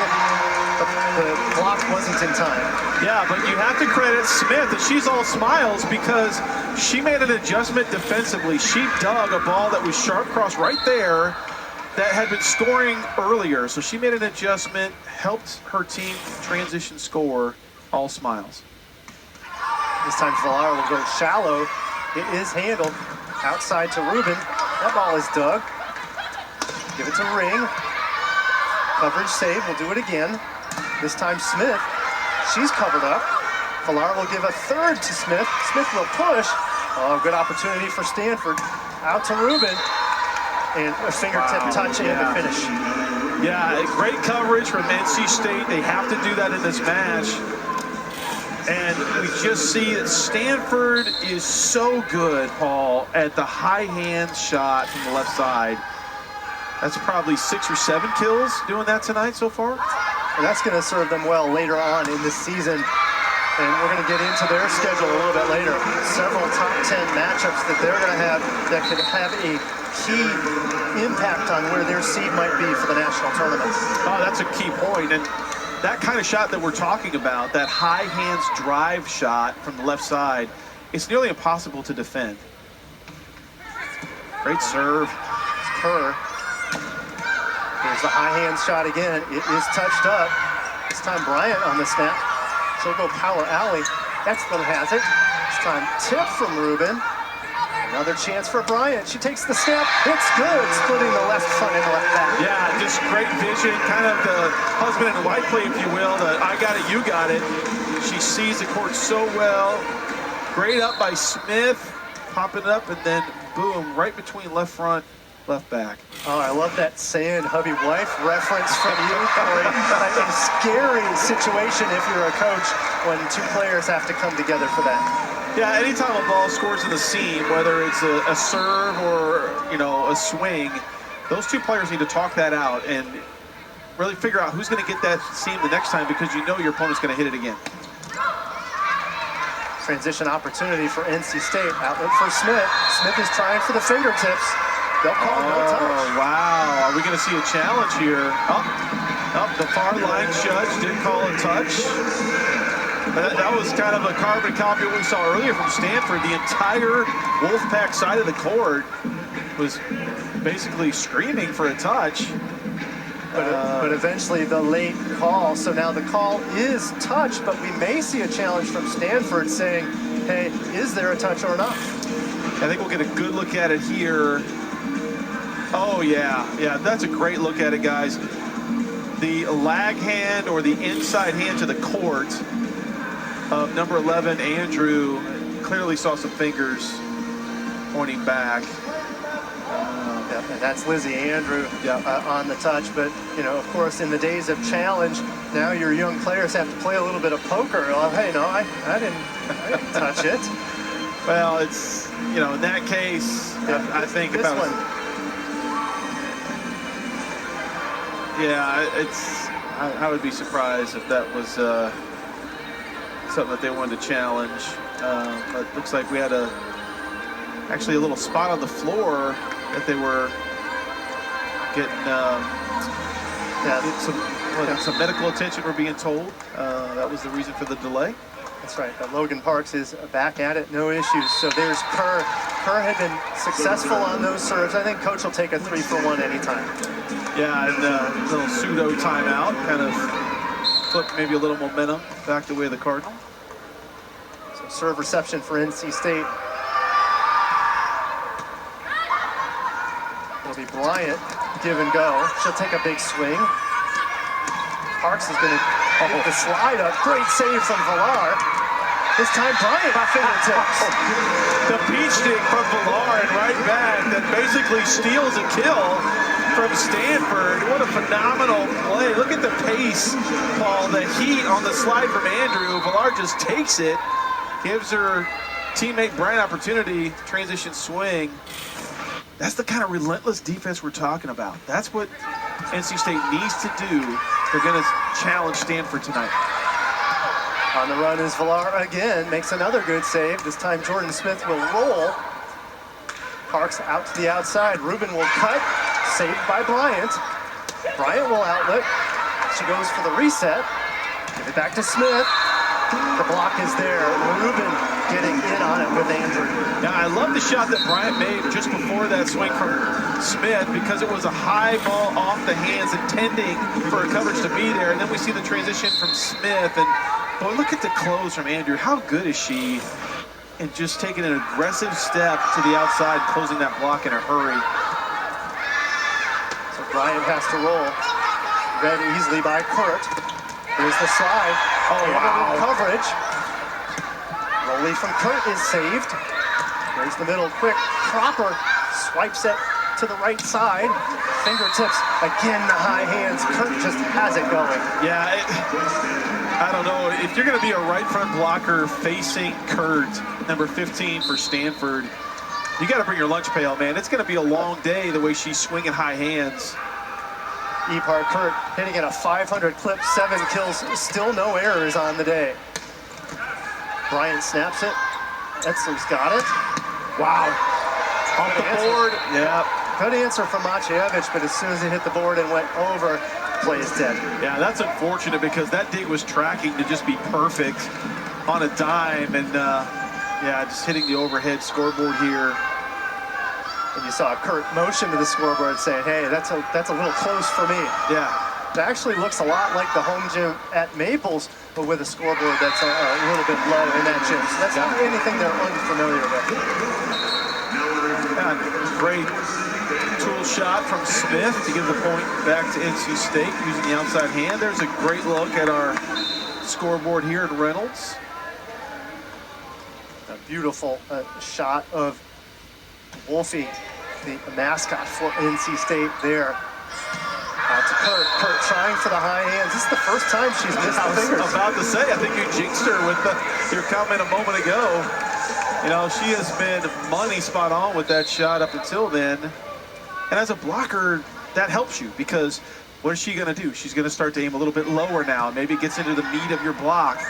A: but the block wasn't in time.
B: Yeah, but you have to credit Smith, and she's all smiles because she made an adjustment defensively. She dug a ball that was sharp cross right there that had been scoring earlier. So she made an adjustment, helped her team transition score, all smiles.
A: This time Villar will go shallow. It is handled outside to Rubin. That ball is dug. Give it to Ring. Coverage save, we'll do it again. This time Smith, she's covered up. Villar will give a third to Smith. Smith will push. Oh, good opportunity for Stanford. Out to Rubin. And a fingertip touch and the finish.
B: Yeah, great coverage from NC State. They have to do that in this match. And we just see that Stanford is so good, Paul, at the high hand shot from the left side. That's probably 6 or 7 kills doing that tonight so far.
A: And that's going to serve them well later on in this season. And we're going to get into their schedule a little bit later. Several top 10 matchups that they're going to have that could have a key impact on where their seed might be for the national tournament.
B: Oh, that's a key point. And that kind of shot that we're talking about, that high hands drive shot from the left side, it's nearly impossible to defend. Great serve.
A: It's Kerr. Here's the high hand shot again. It is touched up. This time Bryant on the snap. She'll go power alley. Exlin has it. This time tip from Rubin. Another chance for Bryant. She takes the snap. It's good. Splitting the left front and left back.
B: Yeah, just great vision. Kind of the husband and wife play, if you will. The I got it, you got it. She sees the court so well. Great up by Smith. Popping up and then boom, right between left front, left back.
A: Oh, I love that saying hubby-wife reference from you, Corey. A scary situation if you're a coach when two players have to come together for that.
B: Yeah, anytime a ball scores in the seam, whether it's a serve or, you know, a swing, those two players need to talk that out and really figure out who's going to get that seam the next time because you know your opponent's going to hit it again.
A: Transition opportunity for NC State. Outlet for Smith. Smith is trying for the fingertips. They'll call no touch.
B: Oh, wow. Are we going to see a challenge here? Up the far line judge did call a touch. That was kind of a carbon copy of what we saw earlier from Stanford. The entire Wolfpack side of the court was basically screaming for a touch.
A: But eventually the late call. So now the call is touch, but we may see a challenge from Stanford saying, hey, is there a touch or not?
B: I think we'll get a good look at it here. Oh, yeah. Yeah, that's a great look at it, guys. The lag hand or the inside hand to the court of number 11, Andrew, clearly saw some fingers pointing back.
A: And that's Lizzie Andrew on the touch. But, you know, of course, in the days of challenge, Now your young players have to play a little bit of poker. Oh, hey, no, I didn't touch it.
B: Well, it's, you know, in that case, I think
A: this
B: about
A: one.
B: Yeah, I would be surprised if that was something that they wanted to challenge. But it looks like we had actually a little spot on the floor that they were getting some medical attention, we're being told. That was the reason for the delay.
A: That's right. Logan Parks is back at it, no issues. So there's Kerr. Kerr had been successful on those serves. I think coach will take a 3-for-1 anytime.
B: Yeah, and a little pseudo timeout, kind of flip maybe a little momentum back the way of the Cardinal.
A: So serve reception for NC State. It'll be Bryant, give and go. She'll take a big swing. Parks is going to get the slide up. Great save from Villar. This time Bryant by fingertips.
B: The peach stick from Villar and right back that basically steals a kill from Stanford. What a phenomenal play. Look at the pace, Paul. The heat on the slide from Andrew. Villar just takes it, gives her teammate Bryant opportunity, transition swing. That's the kind of relentless defense we're talking about. That's what NC State needs to do. They're going to challenge Stanford tonight.
A: On the run is Villar again, makes another good save. This time Jordan Smith will roll. Parks out to the outside. Rubin will cut, saved by Bryant. Bryant will outlet. She goes for the reset. Give it back to Smith. The block is there. Rubin getting in on it with Andrew.
B: Now, I love the shot that Bryant made just before that swing from Smith because it was a high ball off the hands intending for a coverage to be there. And then we see the transition from Smith. And boy, look at the close from Andrew. How good is she? And just taking an aggressive step to the outside, closing that block in a hurry.
A: So Bryant has to roll. Read easily by Kurt. There's the slide. Oh, wow. Coverage. Rolly from Kurt is saved. There's the middle quick. Proper swipes it to the right side. Fingertips. Again, the high hands. Kurt just has it going.
B: Yeah, I don't know. If you're going to be a right front blocker facing Kurt, number 15 for Stanford, you got to bring your lunch pail, man. It's going to be a long day the way she's swinging high hands.
A: Epar Kurt hitting at a 500 clip, 7 kills, still no errors on the day. Bryant snaps it. Etzler's got it.
B: Wow. Off the board.
A: Yeah. Good answer from Maciejewicz, but as soon as it hit the board and went over, play is dead.
B: Yeah, that's unfortunate because that dig was tracking to just be perfect on a dime, and yeah, just hitting the overhead scoreboard here.
A: And you saw Kurt motion to the scoreboard saying, hey, that's a little close for me.
B: Yeah.
A: It actually looks a lot like the home gym at Maples, but with a scoreboard that's a little bit low in that gym. So that's not anything they're unfamiliar with.
B: Yeah, great tool shot from Smith to give the point back to NC State using the outside hand. There's a great look at our scoreboard here at Reynolds.
A: A beautiful shot of Wolfie, the mascot for NC State there. Out to Kurt. Kurt trying for the high hands. This is the first time she's missed the fingers.
B: I was about to say, I think you jinxed her with your comment a moment ago. You know, she has been money spot on with that shot up until then. And as a blocker, that helps you because what is she going to do? She's going to start to aim a little bit lower now. Maybe it gets into the meat of your block.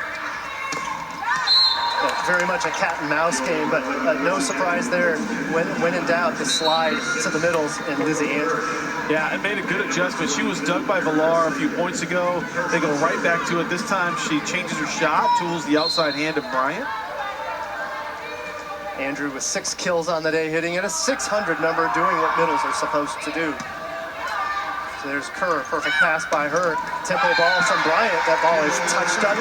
A: Very much a cat and mouse game, but no surprise there. When in doubt, the slide to the middles and Lizzie Andrew.
B: Yeah, and made a good adjustment. She was dug by Villar a few points ago. They go right back to it. This time she changes her shot, tools the outside hand of Bryant.
A: Andrew with 6 kills on the day, hitting at a 600 number, doing what middles are supposed to do. So there's Kerr, perfect pass by her. Tempo ball from Bryant. That ball is touched up.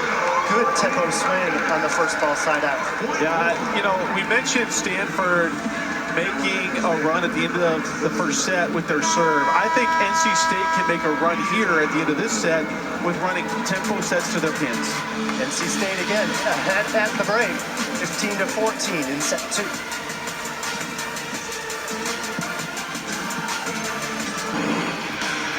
A: Good tempo swing on the first ball side out.
B: Yeah, you know, we mentioned Stanford making a run at the end of the first set with their serve. I think NC State can make a run here at the end of this set with running tempo sets to their pins.
A: NC State again ahead at the break, 15-14 in set 2.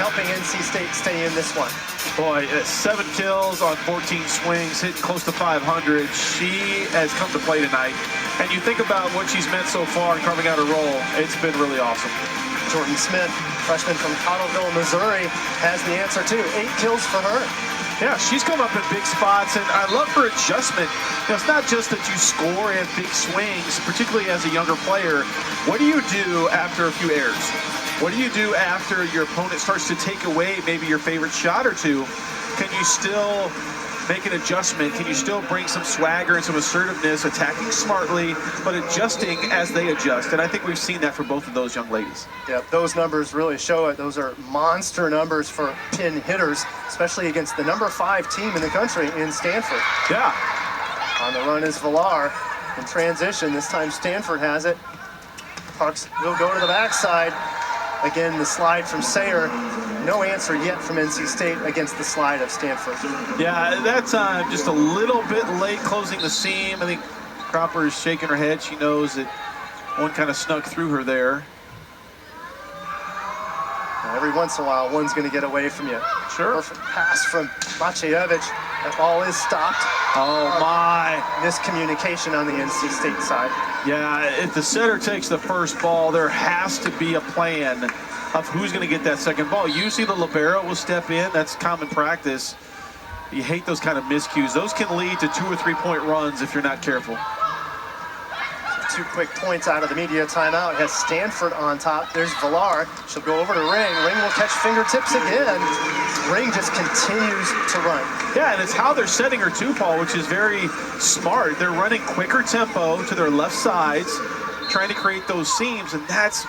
A: Helping NC State stay in this one.
B: Boy, 7 kills on 14 swings, hit close to 500. She has come to play tonight. And you think about what she's meant so far in carving out a role, it's been really awesome.
A: Jordan Smith, freshman from Cottleville, Missouri, has the answer too. 8 kills for her.
B: Yeah, she's come up in big spots, and I love her adjustment. You know, it's not just that you score and big swings, particularly as a younger player. What do you do after a few errors? What do you do after your opponent starts to take away maybe your favorite shot or two? Can you still make an adjustment? Can you still bring some swagger and some assertiveness, attacking smartly, but adjusting as they adjust? And I think we've seen that for both of those young ladies.
A: Yeah, those numbers really show it. Those are monster numbers for pin hitters, especially against the number 5 team in the country in Stanford.
B: Yeah.
A: On the run is Villar in transition. This time Stanford has it. Parks will go to the backside. Again, the slide from Sayer. No answer yet from NC State against the slide of Stanford.
B: Yeah, that's just a little bit late closing the seam. I think Cropper is shaking her head. She knows that one kind of snuck through her there.
A: And every once in a while, one's going to get away from you.
B: Sure.
A: Perfect pass from Maciejewicz. That ball is stopped.
B: Oh, my.
A: Miscommunication on the NC State side.
B: Yeah, if the setter takes the first ball, there has to be a plan of who's going to get that second ball. Usually the libero will step in. That's common practice. You hate those kind of miscues. Those can lead to 2 or 3 point runs if you're not careful.
A: 2 quick points out of the media timeout. Has Stanford on top. There's Villar. She'll go over to Ring. Ring will catch fingertips again. Ring just continues to run.
B: Yeah, and it's how they're setting her too, Paul, which is very smart. They're running quicker tempo to their left sides, trying to create those seams, and that's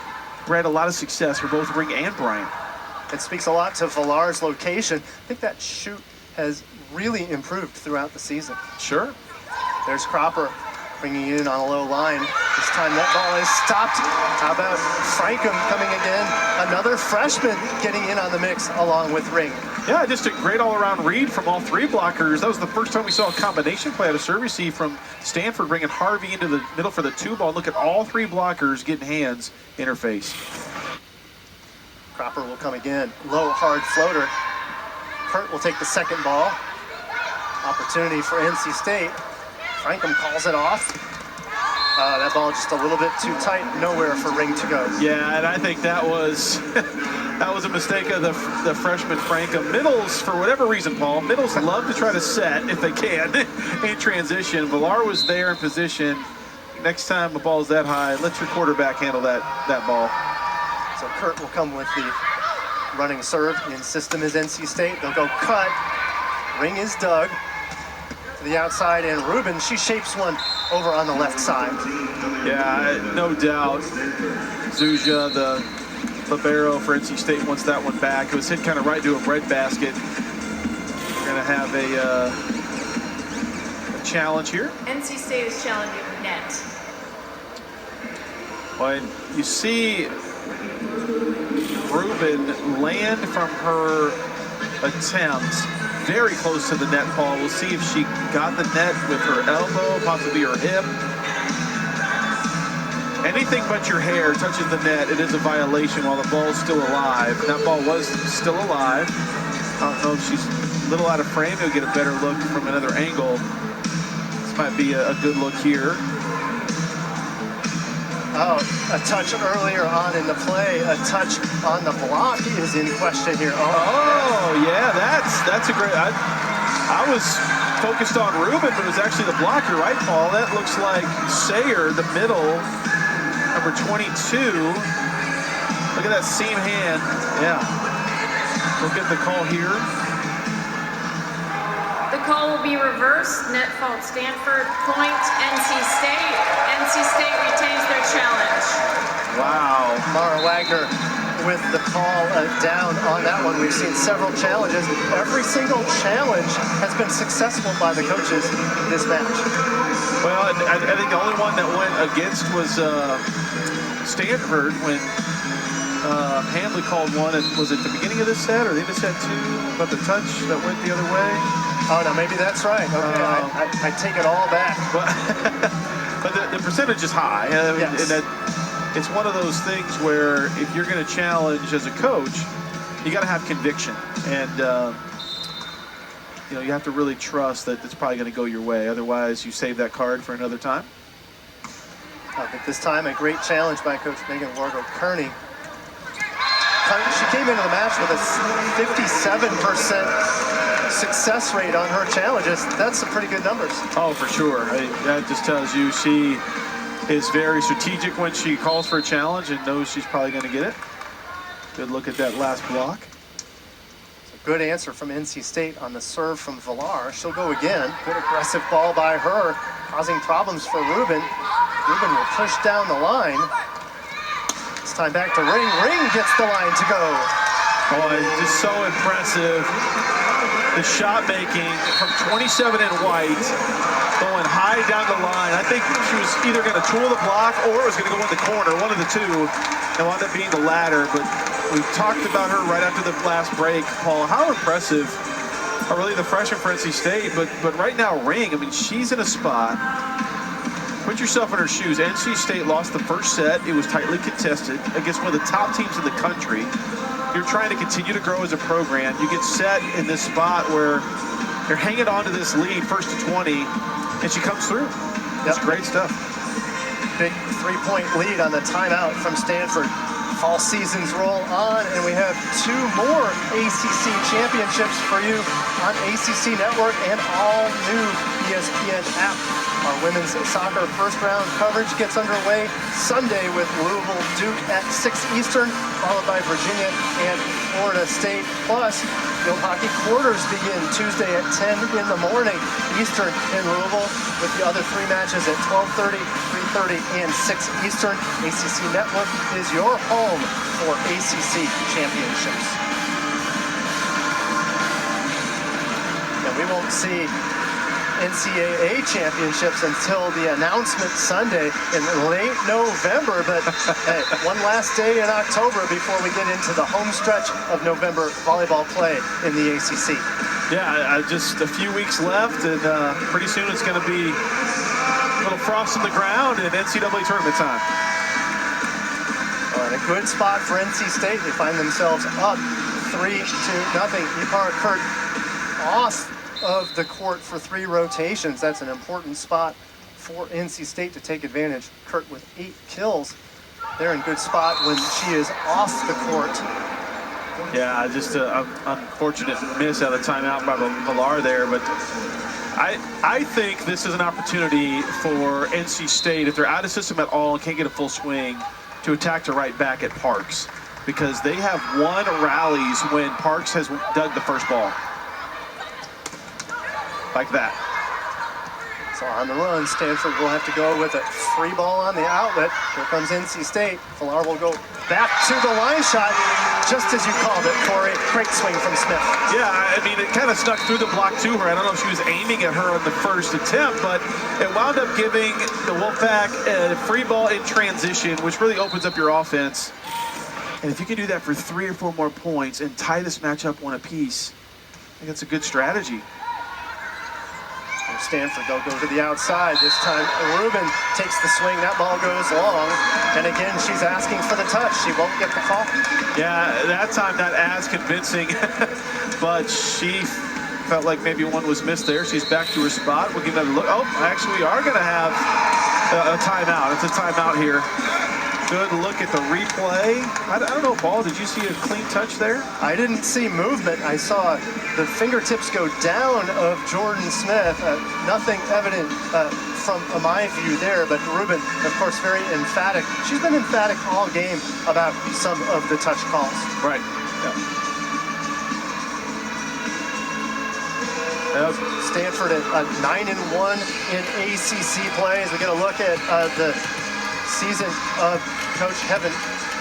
B: bred a lot of success for both Ring and Bryant.
A: It speaks a lot to Villar's location. I think that shoot has really improved throughout the season.
B: Sure.
A: There's Cropper bringing it in on a low line. This time that ball is stopped. How about Frankham coming again? Another freshman getting in on the mix along with Ring.
B: Yeah, just a great all-around read from all 3 blockers. That was the first time we saw a combination play out of serve receive from Stanford, bringing Harvey into the middle for the 2 ball. Look at all 3 blockers getting hands interface.
A: Cropper will come again. Low, hard floater. Kurt will take the second ball. Opportunity for NC State. Frankham calls it off. That ball just a little bit too tight. Nowhere for Ring to go.
B: Yeah, and I think that was that was a mistake of the freshman Frankham. Middles, for whatever reason, Paul, middles love to try to set if they can in transition. Villar was there in position. Next time a ball is that high, let your quarterback handle that ball.
A: So Kurt will come with the running serve. In system is NC State. They'll go cut. Ring is dug to the outside, and Rubin, she shapes one over on the left side.
B: Yeah, no doubt. Zuzia, the libero for NC State, wants that one back. It was hit kind of right to a breadbasket. We're going to have a challenge here.
C: NC State is challenging net.
B: When you see Rubin land from her attempt very close to the net, Paul. We'll see if she got the net with her elbow, possibly her hip. Anything but your hair touches the net, it is a violation while the ball's still alive. And that ball was still alive. I don't know if she's a little out of frame. You'll get a better look from another angle. This might be a good look here.
A: Oh, a touch earlier on in the play. A touch on the block is in question here.
B: Oh yeah, that's a great. I was focused on Rubin, but it was actually the blocker, right, Paul? That looks like Sayer, the middle, number 22. Look at that seam hand. Yeah. We'll get the call here.
C: The call will be reversed. Net fault Stanford, point NC State. NC State retains their challenge.
A: Wow. Mara Wagner with the call down on that one. We've seen several challenges. Every single challenge has been successful by the coaches this match.
B: Well, I think the only one that went against was Stanford when Handley called one. Was it the beginning of this set or the end of set 2 about the touch that went the other way?
A: Oh, no, maybe that's right. Okay, I take it all back.
B: But the percentage is high. I mean,
A: yes.
B: And it's one of those things where if you're going to challenge as a coach, you got to have conviction. And you have to really trust that it's probably going to go your way. Otherwise, you save that card for another time.
A: But this time, a great challenge by Coach Megan Wargo-Kearney. She came into the match with a 57% success rate on her challenges. That's some pretty good numbers.
B: Oh, for sure. That just tells you she is very strategic when she calls for a challenge and knows she's probably going to get it. Good look at that last block.
A: Good answer from NC State on the serve from Villar. She'll go again. Good aggressive ball by her, causing problems for Rubin. Rubin will push down the line. This time back to Ring. Ring gets the line to go.
B: Oh, it's just so impressive. The shot making from 27 in white, going high down the line. I think she was either going to tool the block or it was going to go in the corner, one of the two. It wound up being the latter, but we talked about her right after the last break, Paul. How impressive are really the freshman for NC State, but right now Ring, I mean, she's in a spot. Put yourself in her shoes. NC State lost the first set. It was tightly contested against one of the top teams in the country. You're trying to continue to grow as a program. You get set in this spot where you're hanging on to this lead, first to 20, and she comes through. That's great stuff.
A: Big three-point lead on the timeout from Stanford. Fall seasons roll on, and we have 2 more ACC championships for you on ACC Network and all new ESPN app. Our women's soccer first-round coverage gets underway Sunday with Louisville Duke at 6 Eastern, followed by Virginia and Florida State. Plus, field hockey quarters begin Tuesday at 10 in the morning Eastern in Louisville, with the other 3 matches at 12:30, 3:30, and 6 Eastern. ACC Network is your home for ACC championships. And we won't see NCAA championships until the announcement Sunday in late November, but hey, one last day in October before we get into the home stretch of November volleyball play in the ACC.
B: Yeah, just a few weeks left, and pretty soon it's going to be a little frost on the ground and NCAA tournament time.
A: And a good spot for NC State. They find themselves up 3-0. Ipar Kurt off of the court for 3 rotations. That's an important spot for NC State to take advantage. Kurt with 8 kills. They're in good spot when she is off the court.
B: Yeah, just an unfortunate miss out of timeout by Villar there, but I think this is an opportunity for NC State, if they're out of system at all and can't get a full swing, to attack to right back at Parks, because they have won rallies when Parks has dug the first ball. Like that.
A: So on the run, Stanford will have to go with a free ball on the outlet. Here comes NC State. Villar will go back to the line shot, just as you called it, Corey. Great swing from Smith.
B: Yeah, I mean, it kind of snuck through the block to her. I don't know if she was aiming at her on the first attempt, but it wound up giving the Wolfpack a free ball in transition, which really opens up your offense. And if you can do that for 3 or 4 more points and tie this matchup 1 apiece, I think that's a good strategy.
A: Stanford, they'll go to the outside. This time, Rubin takes the swing. That ball goes long. And again, she's asking for the touch. She won't get the call.
B: Yeah, that time not as convincing, but she felt like maybe one was missed there. She's back to her spot. We'll give that a look. Oh, actually, we are going to have a timeout. It's a timeout here. Good look at the replay. I don't know, Paul, did you see a clean touch there?
A: I didn't see movement. I saw the fingertips go down of Jordan Smith. Nothing evident from my view there, but Rubin, of course, very emphatic. She's been emphatic all game about some of the touch calls.
B: Right.
A: Yeah. Stanford at 9-1 in ACC play. As we get a look at the season of Coach Kevin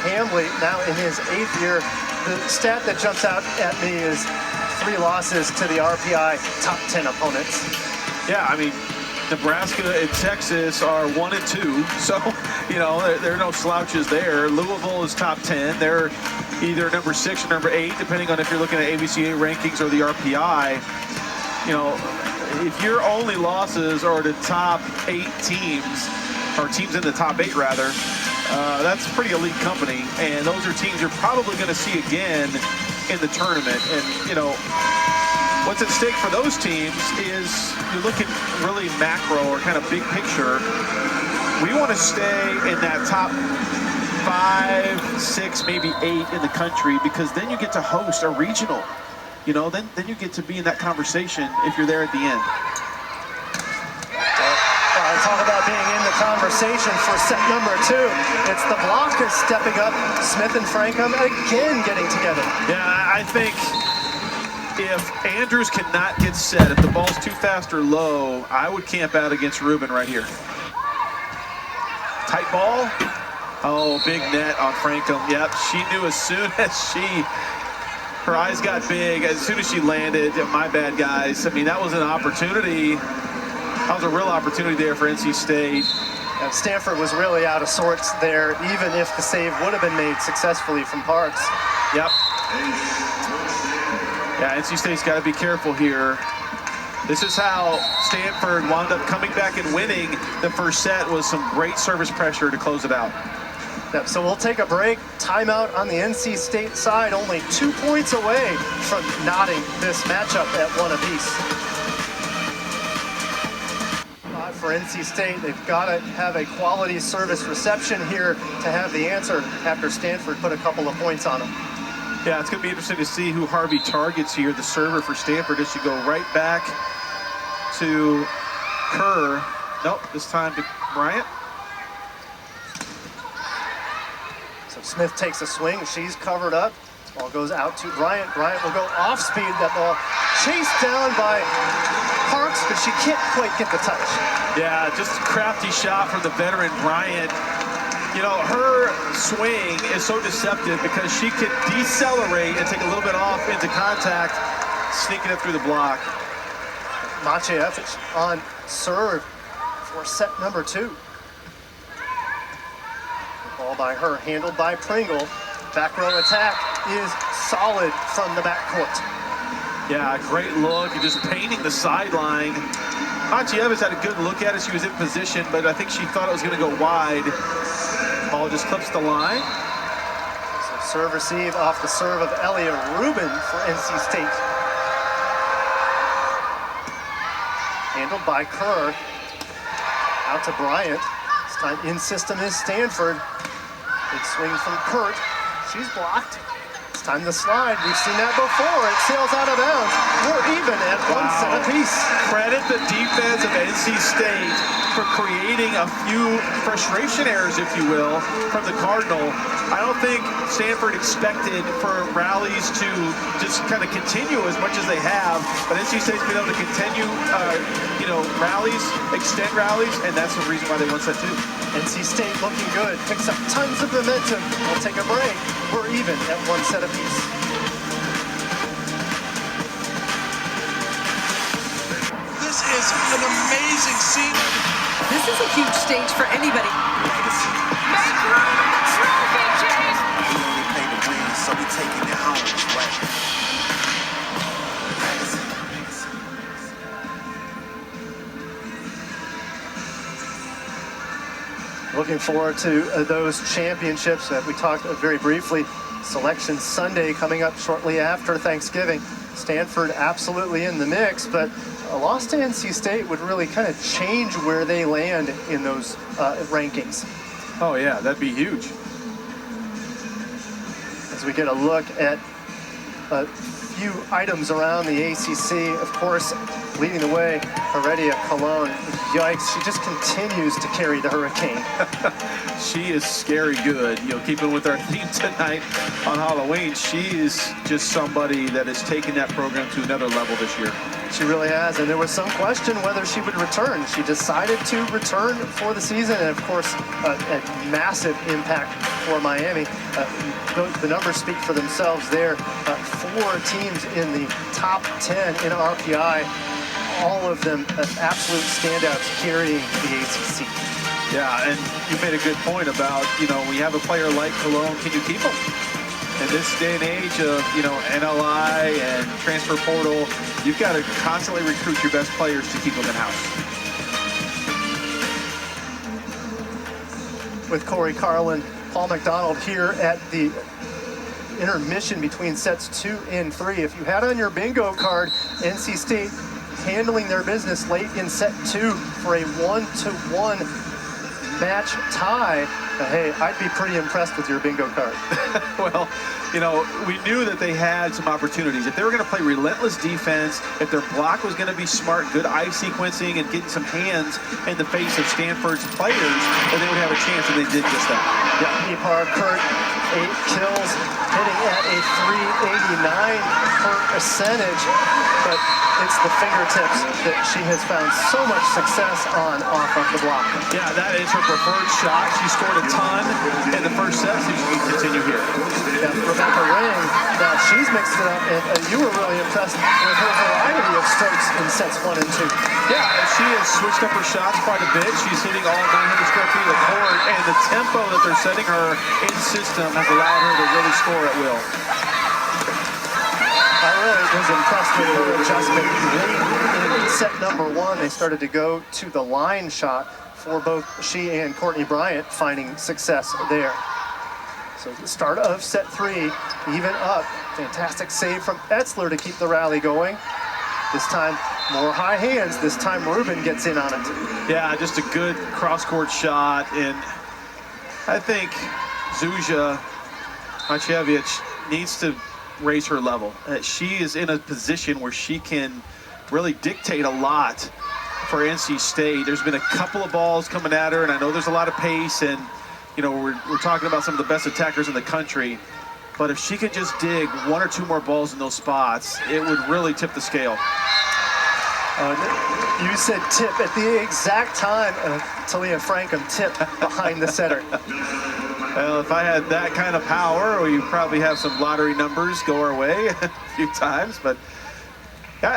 A: Hambley, now in his 8th year. The stat that jumps out at me is 3 losses to the RPI top 10 opponents.
B: Yeah, I mean, Nebraska and Texas are 1 and 2, so there are no slouches there. Louisville is top 10. They're either number 6 or number 8, depending on if you're looking at ABCA rankings or the RPI. If your only losses are to top 8 teams, or teams in the top 8 rather, that's pretty elite company, and those are teams you're probably going to see again in the tournament. And what's at stake for those teams is you're looking really macro or kind of big picture. We want to stay in that top 5, 6, maybe 8 in the country, because then you get to host a regional. You know, then you get to be in that conversation if you're there at the end.
A: Talk about being in the conversation for set number 2. It's the blockers stepping up. Smith and Frankham again getting together.
B: Yeah, I think if Andrews cannot get set, if the ball's too fast or low, I would camp out against Rubin right here. Tight ball. Oh, big net on Frankham. Yep, she knew as soon as her eyes got big, as soon as she landed. My bad, guys. I mean, that was an opportunity. That was a real opportunity there for NC State.
A: And Stanford was really out of sorts there, even if the save would have been made successfully from Parks.
B: Yep. Yeah, NC State's got to be careful here. This is how Stanford wound up coming back and winning the first set, with some great service pressure to close it out.
A: Yep, so we'll take a break. Timeout on the NC State side, only 2 points away from knotting this matchup at 1 apiece. For NC State, they've got to have a quality service reception here to have the answer after Stanford put a couple of points on them.
B: Yeah, it's going to be interesting to see who Harvey targets here, the server for Stanford. It should go right back to Kerr. Nope, this time to Bryant.
A: So Smith takes a swing. She's covered up. Ball goes out to Bryant. Bryant will go off speed. That ball chased down by Parks, but she can't quite get the touch.
B: Yeah, just a crafty shot from the veteran Bryant. You know, her swing is so deceptive because she can decelerate and take a little bit off into contact, sneaking it through the block.
A: Maciejewicz on serve for set number 2. The ball by her, handled by Pringle. Back row attack is solid from the backcourt.
B: Yeah, great look, and just painting the sideline. Maciejewicz had a good look at it. She was in position, but I think she thought it was going to go wide. Ball just clips the line.
A: So serve receive off the serve of Elia Rubin for NC State. Handled by Kerr. Out to Bryant. This time in system is Stanford. Big swing from Kurt. She's blocked. It's time to slide. We've seen that before. It sails out of bounds. We're even at 1 set apiece.
B: Credit the defense of NC State for creating a few frustration errors, if you will, from the Cardinal. I don't think Stanford expected for rallies to just kind of continue as much as they have, but NC State's been able to continue, rallies, extend rallies, and that's the reason why they won set 2.
A: NC State looking good, picks up tons of momentum. We'll take a break. We're even at 1 set apiece.
D: This is an amazing scene.
E: This is a huge stage for anybody.
C: Make room in the trophy chase.
D: We only play to win, so we taking it home.
A: Looking forward to those championships that we talked very briefly. Selection Sunday coming up shortly after Thanksgiving. Stanford absolutely in the mix, but a loss to NC State would really kind of change where they land in those rankings.
B: Oh yeah, that'd be huge.
A: As we get a look at a few items around the ACC, of course, leading the way, Heredia Cologne. Yikes, she just continues to carry the hurricane.
B: She is scary good. You know, keeping with our theme tonight on Halloween, she is just somebody that has taken that program to another level this year.
A: She really has, and there was some question whether she would return. She decided to return for the season, and of course, a massive impact for Miami. The numbers speak for themselves there. 4 teams in the top 10 in RPI, all of them absolute standouts carrying the ACC.
B: Yeah, and you made a good point about, when you have a player like Cologne, can you keep them? In this day and age of, NLI and transfer portal, you've got to constantly recruit your best players to keep them in-house. With
A: Corey Carlin, Paul McDonald here at the intermission between sets 2 and 3. If you had on your bingo card, NC State handling their business late in set 2 for a 1-1 match tie. Hey, I'd be pretty impressed with your bingo card.
B: Well, you know, we knew that they had some opportunities. If they were going to play relentless defense, if their block was going to be smart, good eye sequencing, and getting some hands in the face of Stanford's players, then they would have a chance, and they did just that.
A: Yeah, Nipar Kurt, 8 kills, hitting at a 389 percentage, but it's the fingertips that she has found so much success on off of the block.
B: Yeah, that is her preferred shot. She scored a ton in the first set, so she can continue here.
A: Yeah, Rebecca Ring, now she's mixed it up, and you were really impressed with her variety of strokes in sets 1 and 2.
B: Yeah, she has switched up her shots quite a bit. She's hitting all 900 square feet of the court, and the tempo that they're setting her in system has allowed her to really score at will.
A: I really was impressed with her adjustment late in set number 1. They started to go to the line shot for both she and Courtney Bryant, finding success there. So the start of set 3, even up. Fantastic save from Etzler to keep the rally going. This time, more high hands. This time, Rubin gets in on it.
B: Yeah, just a good cross-court shot, and I think Zuzia Maciejewicz needs to raise her level. She is in a position where she can really dictate a lot for NC State. There's been a couple of balls coming at her, and I know there's a lot of pace, and you know, we're talking about some of the best attackers in the country, but if she could just dig 1 or 2 more balls in those spots, it would really tip the scale.
A: You said tip at the exact time Talia Frankham tipped behind the setter.
B: Well, if I had that kind of power, we probably have some lottery numbers go our way a few times, but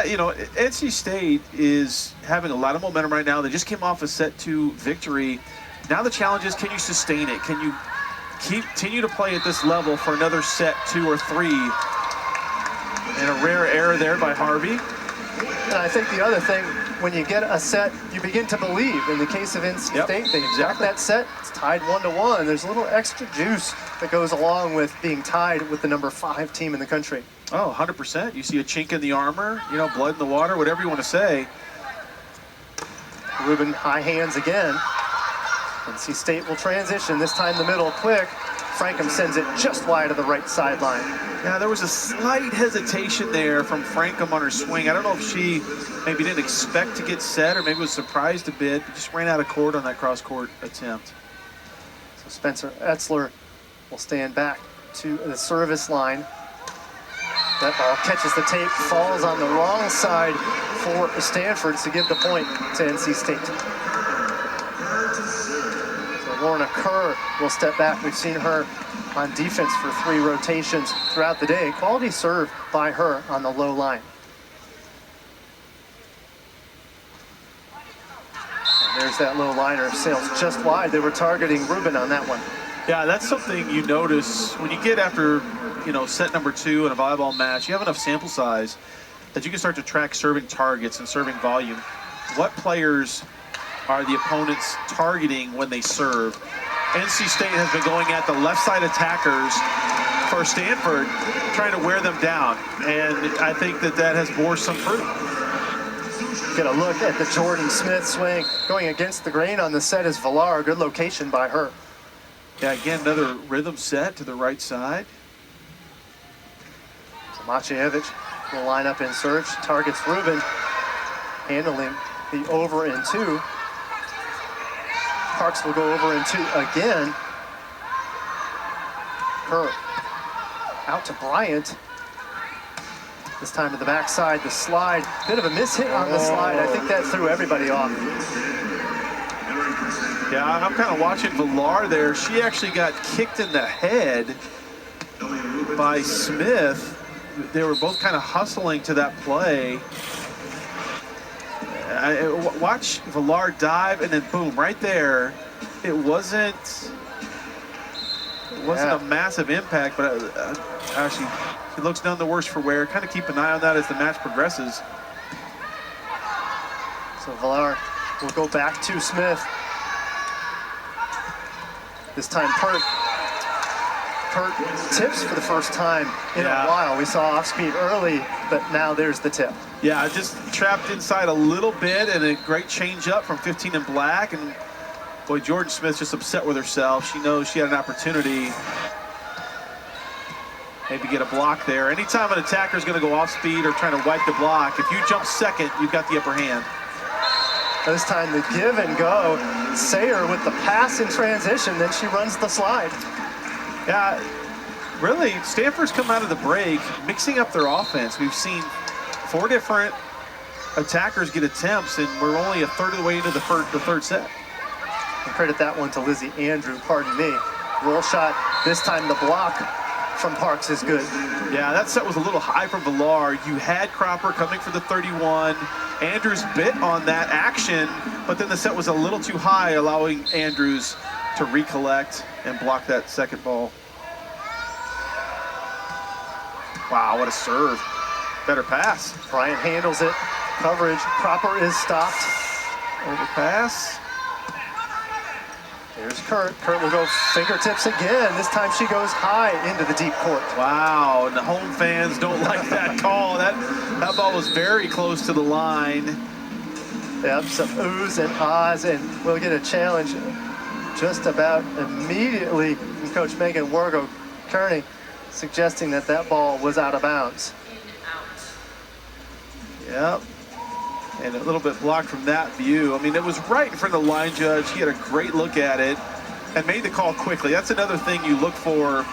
B: you know, NC State is having a lot of momentum right now. They just came off a set 2 victory. Now the challenge is, can you sustain it? Can you continue to play at this level for another set 2 or 3? And a rare error there by Harvey.
A: And I think the other thing, when you get a set, you begin to believe. In the case of NC State, they got that set. It's tied 1-1. There's a little extra juice that goes along with being tied with the number 5 team in the country.
B: Oh, 100%. You see a chink in the armor, you know, blood in the water, whatever you want to say.
A: Rubin high hands again. NC State will transition, this time the middle quick. Frankham sends it just wide of the right sideline.
B: Yeah, there was a slight hesitation there from Frankham on her swing. I don't know if she maybe didn't expect to get set or maybe was surprised a bit, but just ran out of court on that cross-court attempt.
A: So Spencer Etzler will stand back to the service line. That ball catches the tape, falls on the wrong side for Stanford to give the point to NC State. Lorna Kerr will step back. We've seen her on defense for 3 rotations throughout the day. Quality serve by her on the low line. And there's that low liner, sails just wide. They were targeting Rubin on that one.
B: Yeah, that's something you notice when you get after, you know, set number 2 in a volleyball match. You have enough sample size that you can start to track serving targets and serving volume. What players are the opponents targeting when they serve? NC State has been going at the left side attackers for Stanford, trying to wear them down, and I think that has bore some fruit.
A: Get a look at the Jordan Smith swing. Going against the grain on the set is Villar. Good location by her.
B: Yeah, again, another rhythm set to the right side.
A: So Maciejewicz will line up in serve. She targets Rubin, handling the over in 2. Parks will go over in 2 again. Kerr out to Bryant. This time to the backside, the slide. Bit of a miss hit on the slide. I think that threw everybody off.
B: Yeah, I'm kind of watching Villar there. She actually got kicked in the head by Smith. They were both kind of hustling to that play. Watch Villar dive, and then boom, right there. It wasn't a massive impact, but she looks none the worse for wear. Kind of keep an eye on that as the match progresses.
A: So Villar will go back to Smith. This time Pert Kurt tips for the first time in a while. We saw off speed early, but now there's the tip.
B: Yeah, just trapped inside a little bit, and a great change up from 15 in black. And boy, Jordan Smith's just upset with herself. She knows she had an opportunity. Maybe get a block there. Anytime an attacker is going to go off speed or trying to wipe the block, if you jump second, you've got the upper hand.
A: This time the give and go. Sayer with the pass in transition, then she runs the slide.
B: Yeah, really, Stanford's come out of the break, mixing up their offense. We've seen 4 different attackers get attempts, and we're only a third of the way into the third set.
A: And credit that one to Lizzie Andrew, pardon me. Roll shot, this time the block from Parks is good.
B: Yeah, that set was a little high from Villar. You had Cropper coming for the 31. Andrews bit on that action, but then the set was a little too high, allowing Andrews to recollect and block that second ball. Wow, what a serve. Better pass.
A: Bryant handles it. Coverage. Cropper is stopped.
B: Overpass.
A: There's Kurt. Kurt will go fingertips again. This time she goes high into the deep court.
B: Wow, and the home fans don't like that call. That ball was very close to the line.
A: Yep, some oohs and ahs, and we'll get a challenge just about immediately from Coach Megan Wargo-Kearney, suggesting that that ball was out of bounds.
B: Yep. And a little bit blocked from that view. I mean, it was right in front of the line judge. He had a great look at it and made the call quickly. That's another thing you look for.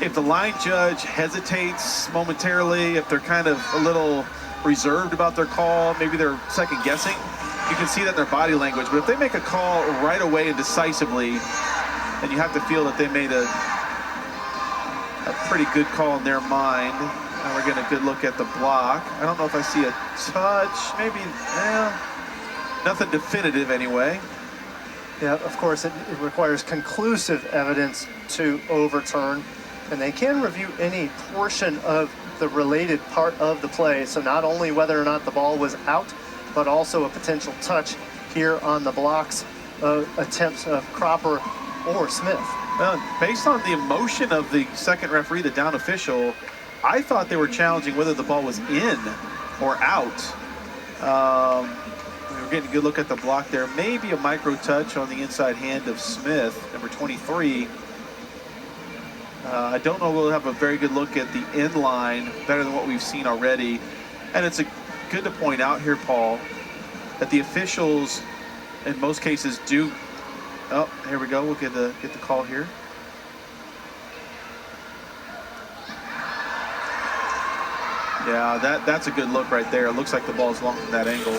B: If the line judge hesitates momentarily, if they're kind of a little reserved about their call, maybe they're second guessing, you can see that in their body language. But if they make a call right away and decisively, then you have to feel that they made a pretty good call in their mind. And we're getting a good look at the block. I don't know if I see a touch, maybe, nothing definitive anyway.
A: Yeah, of course, it requires conclusive evidence to overturn, and they can review any portion of the related part of the play. So not only whether or not the ball was out, but also a potential touch here on the blocks of attempts of Cropper or Smith.
B: Well, based on the emotion of the second referee, the down official, I thought they were challenging whether the ball was in or out. We were getting a good look at the block there. Maybe a micro touch on the inside hand of Smith, number 23. I don't know we'll have a very good look at the end line, better than what we've seen already. And it's good to point out here, Paul, that the officials in most cases do. Oh, here we go. We'll get the call here. Yeah, that's a good look right there. It looks like the ball is long from that angle.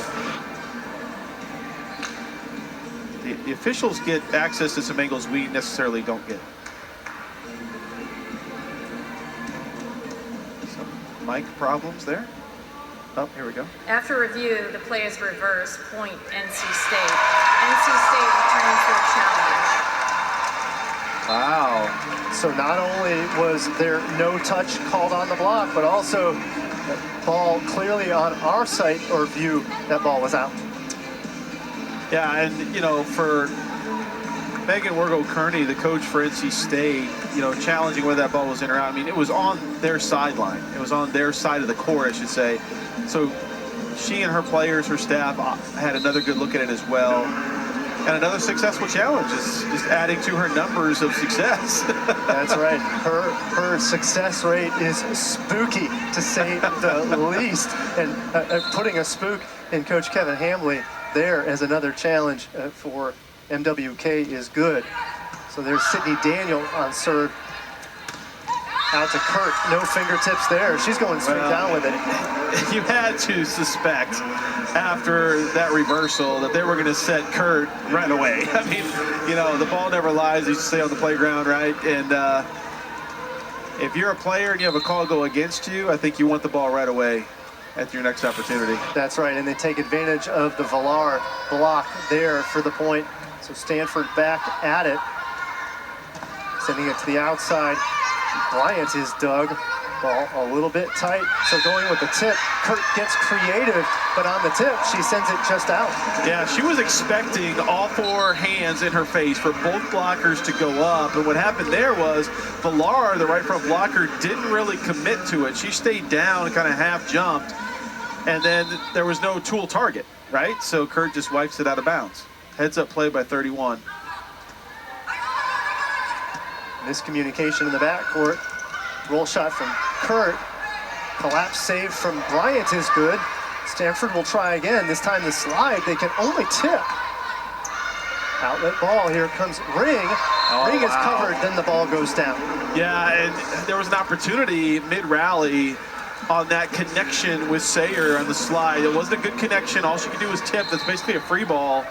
B: The officials get access to some angles we necessarily don't get. Some mic problems there. Oh, here we go.
C: After review, the play is reversed, point NC State. NC State returns their challenge.
A: Wow. So not only was there no touch called on the block, but also the ball clearly on our sight or view, that ball was out.
B: Yeah, and, you know, for Megan Wargo-Kearney, the coach for NC State, you know, challenging whether that ball was in or out. I mean, it was on their sideline. It was on their side of the court, I should say. So she and her players, her staff, had another good look at it as well. And another successful challenge is just adding to her numbers of success.
A: That's right. Her success rate is spooky, to say the least. And putting a spook in Coach Kevin Hambley there as another challenge for MWK is good. So there's Sydney Daniel on serve. Out to Kurt, no fingertips there. She's going straight down with it.
B: You had to suspect after that reversal that they were going to set Kurt right away. I mean, you know, the ball never lies, as you say on the playground, right? And if you're a player and you have a call go against you, I think you want the ball right away at your next opportunity.
A: That's right, and they take advantage of the Villar block there for the point. So Stanford back at it, sending it to the outside. Bryant is dug. Ball a little bit tight, so going with the tip. Kurt gets creative, but on the tip, she sends it just out.
B: Yeah, she was expecting all four hands in her face for both blockers to go up, and what happened there was Villar, the right front blocker, didn't really commit to it. She stayed down and kind of half jumped, and then there was no tool target, right? So Kurt just wipes it out of bounds. Heads up play by 31.
A: Miscommunication in the backcourt. Roll shot from Kurt. Collapse save from Bryant is good. Stanford will try again. This time the slide, they can only tip. Outlet ball, here comes Ring. Ring is covered, then the ball goes down.
B: Yeah, and there was an opportunity mid-rally on that connection with Sayer on the slide. It wasn't a good connection. All she could do was tip. That's basically a free ball.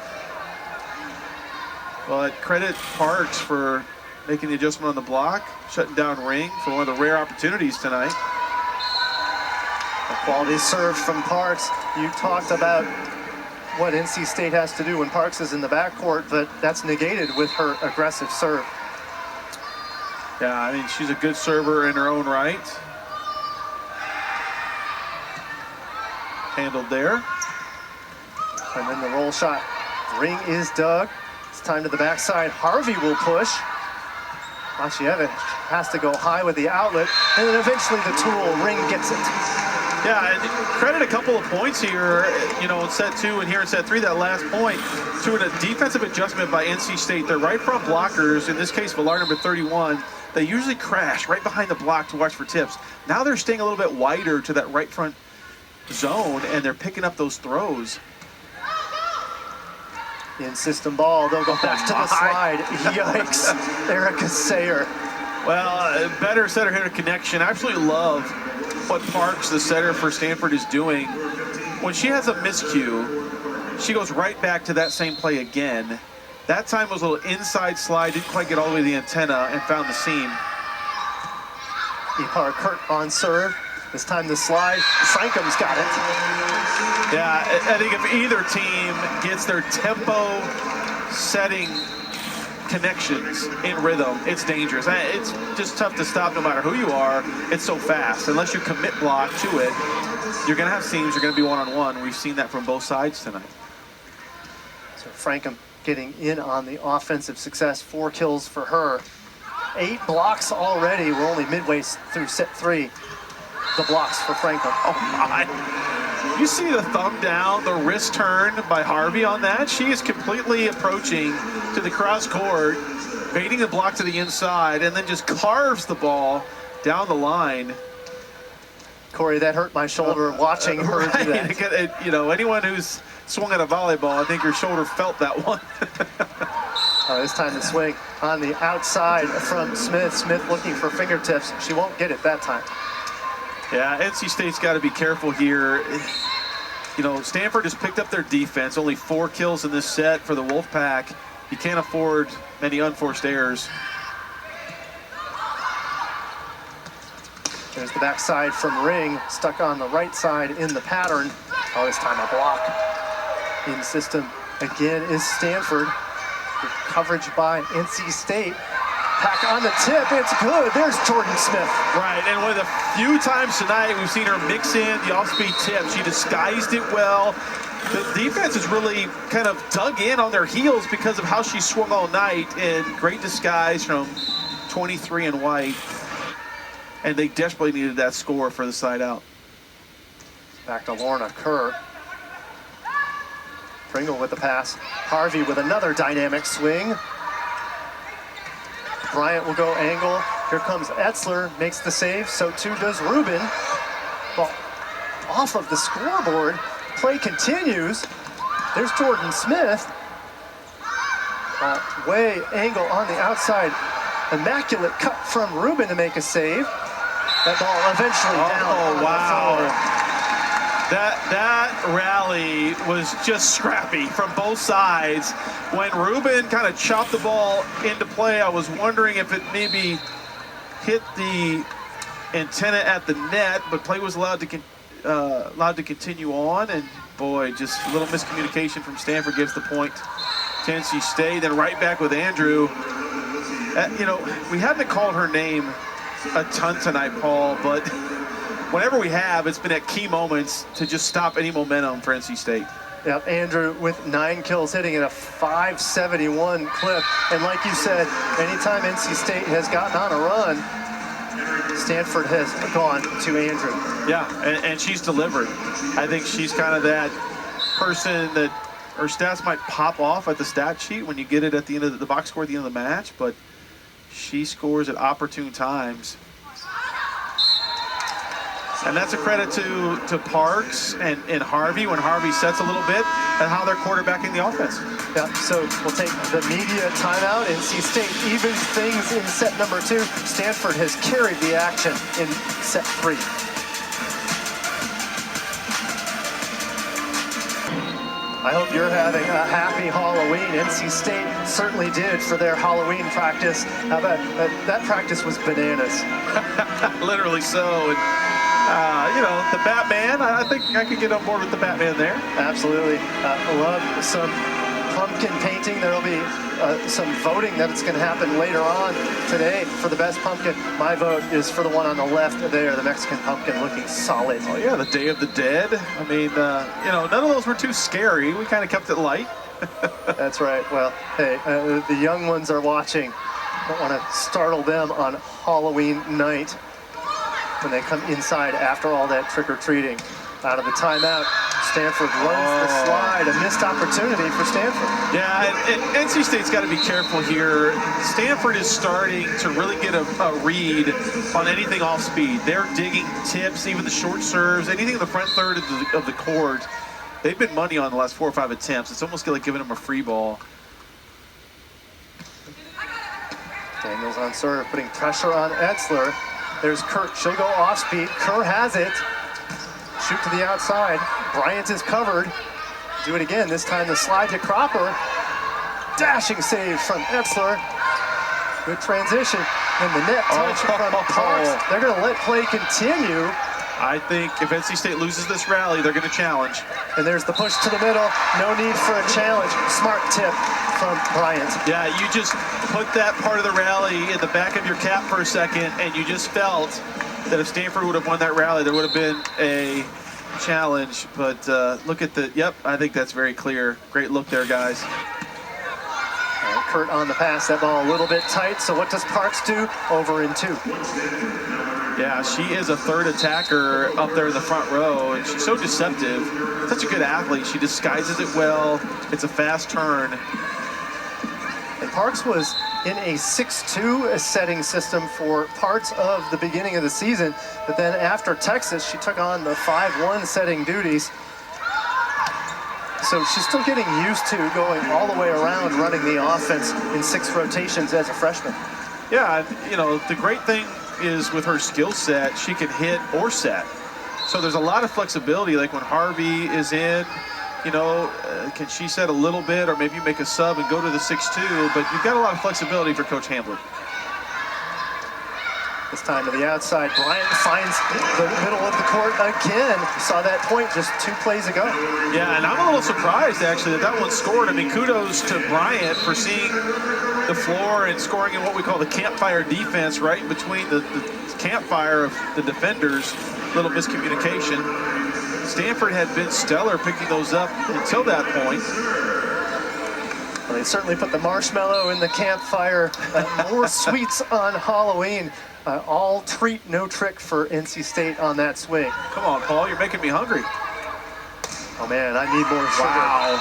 B: But credit Parks for making the adjustment on the block, shutting down Ring for one of the rare opportunities tonight.
A: A quality serve from Parks. You talked about what NC State has to do when Parks is in the backcourt, but that's negated with her aggressive serve.
B: Yeah, I mean, she's a good server in her own right. Handled there.
A: And then the roll shot. Ring is dug. It's time to the backside. Harvey will push. Macievich has to go high with the outlet, and then eventually the tool. Ring gets it.
B: Yeah, and credit a couple of points here, you know, in set 2 and here in set 3, that last point, to a defensive adjustment by NC State. Their right front blockers, in this case, Villar number 31, they usually crash right behind the block to watch for tips. Now they're staying a little bit wider to that right front zone, and they're picking up those throws.
A: In-system ball, they'll go back to the slide. Yikes, Erica Sayer.
B: Well, better setter-hitter connection. I absolutely love what Parks, the setter for Stanford, is doing. When she has a miscue, she goes right back to that same play again. That time was a little inside slide, didn't quite get all the way to the antenna, and found the seam.
A: Ipar Kurt on serve. This time the slide. Frankham's got it.
B: Yeah, I think if either team gets their tempo setting connections in rhythm, it's dangerous. It's just tough to stop no matter who you are. It's so fast. Unless you commit block to it, you're going to have seams. You're going to be one-on-one. We've seen that from both sides tonight.
A: So Frankham getting in on the offensive success. 4 kills for her. 8 blocks already. We're only midway through set 3. The blocks for Frankham.
B: Oh my. You see the thumb down, the wrist turn by Harvey on that? She is completely approaching to the cross court, baiting the block to the inside, and then just carves the ball down the line.
A: Corey, that hurt my shoulder watching her do that.
B: You know, anyone who's swung at a volleyball, I think your shoulder felt that one.
A: This time the swing on the outside from Smith. Smith looking for fingertips. She won't get it that time.
B: Yeah, NC State's got to be careful here. You know, Stanford has picked up their defense. Only 4 kills in this set for the Wolfpack. You can't afford many unforced errors.
A: There's the backside from Ring, stuck on the right side in the pattern. Oh, this time a block. In system again is Stanford. Good coverage by NC State. Pack on the tip, it's good. There's Jordan Smith.
B: Right, and one of the few times tonight we've seen her mix in the off-speed tip. She disguised it well. The defense has really kind of dug in on their heels because of how she swung all night, and great disguise from 23 and White. And they desperately needed that score for the side out.
A: Back to Lorna Kerr. Pringle with the pass. Harvey with another dynamic swing. Bryant will go angle. Here comes Etzler, makes the save. So too does Rubin. Ball off of the scoreboard. Play continues. There's Jordan Smith. Way angle on the outside. Immaculate cut from Rubin to make a save. That ball eventually down.
B: Oh, wow. That rally was just scrappy from both sides. When Rubin kind of chopped the ball into play, I was wondering if it maybe hit the antenna at the net, but play was allowed to continue on. And boy, just a little miscommunication from Stanford gives the point to NC State. Then right back with Andrew. You know, we hadn't called her name a ton tonight, Paul, but whenever we have, it's been at key moments to just stop any momentum for NC State.
A: Yep, Andrew with 9 kills hitting at a 571 clip. And like you said, anytime NC State has gotten on a run, Stanford has gone to Andrew.
B: Yeah, and she's delivered. I think she's kind of that person that her stats might pop off at the stat sheet when you get it at the end of the box score at the end of the match, but she scores at opportune times. And that's a credit to Parks and Harvey when Harvey sets a little bit and how they're quarterbacking the offense.
A: Yeah, so we'll take the media timeout. NC State evens things in set number 2. Stanford has carried the action in set 3. I hope you're having a happy Halloween. NC State certainly did for their Halloween practice. How about that practice was bananas.
B: Literally so. And, you know, the Batman, I think I could get on board with the Batman there.
A: Absolutely. Love some pumpkin painting. There'll be some voting that's going to happen later on today for the best pumpkin. My vote is for the one on the left there, the Mexican pumpkin, looking solid.
B: Oh yeah, the Day of the Dead. I mean, you know, none of those were too scary. We kind of kept it light.
A: That's right. Well, hey, the young ones are watching. Don't want to startle them on Halloween night when they come inside after all that trick-or-treating. Out of the timeout, Stanford runs the slide. A missed opportunity for Stanford.
B: Yeah, and NC State's got to be careful here. Stanford is starting to really get a read on anything off speed. They're digging tips, even the short serves, anything in the front third of the court. They've been money on the last 4 or 5 attempts. It's almost like giving them a free ball.
A: Daniels on serve, putting pressure on Etzler. There's Kurt. She'll go off speed. Kerr has it. Shoot to the outside. Bryant is covered. Do it again. This time the slide to Cropper. Dashing save from Etzler. Good transition. And the net touch from Parks. They're going to let play continue.
B: I think if NC State loses this rally, they're going to challenge.
A: And there's the push to the middle. No need for a challenge. Smart tip from Bryant.
B: Yeah, you just put that part of the rally in the back of your cap for a second, and you just felt that if Stanford would have won that rally, there would have been a challenge. But look at the, yep, I think that's very clear. Great look there, guys.
A: And Kurt on the pass, that ball a little bit tight. So what does Parks do? Over in 2.
B: Yeah, she is a third attacker up there in the front row, and she's so deceptive. Such a good athlete. She disguises it well. It's a fast turn.
A: And Parks was in a 6-2 setting system for parts of the beginning of the season, but then after Texas, she took on the 5-1 setting duties. So she's still getting used to going all the way around running the offense in 6 rotations as a freshman.
B: Yeah, you know, the great thing is with her skill set, she can hit or set. So there's a lot of flexibility, like when Harvey is in, you know, can she set a little bit, or maybe you make a sub and go to the 6-2, but you've got a lot of flexibility for Coach Hamblin.
A: This time to the outside, Bryant finds the middle of the court again. Saw that point just 2 plays ago.
B: Yeah, and I'm a little surprised, actually, that one scored. I mean, kudos to Bryant for seeing the floor and scoring in what we call the campfire defense, right in between the campfire of the defenders. Little miscommunication. Stanford had been stellar picking those up until that point.
A: Well, they certainly put the marshmallow in the campfire. More sweets on Halloween. All treat, no trick for NC State on that swing.
B: Come on, Paul, you're making me hungry.
A: Oh man, I need more sugar.
B: Wow.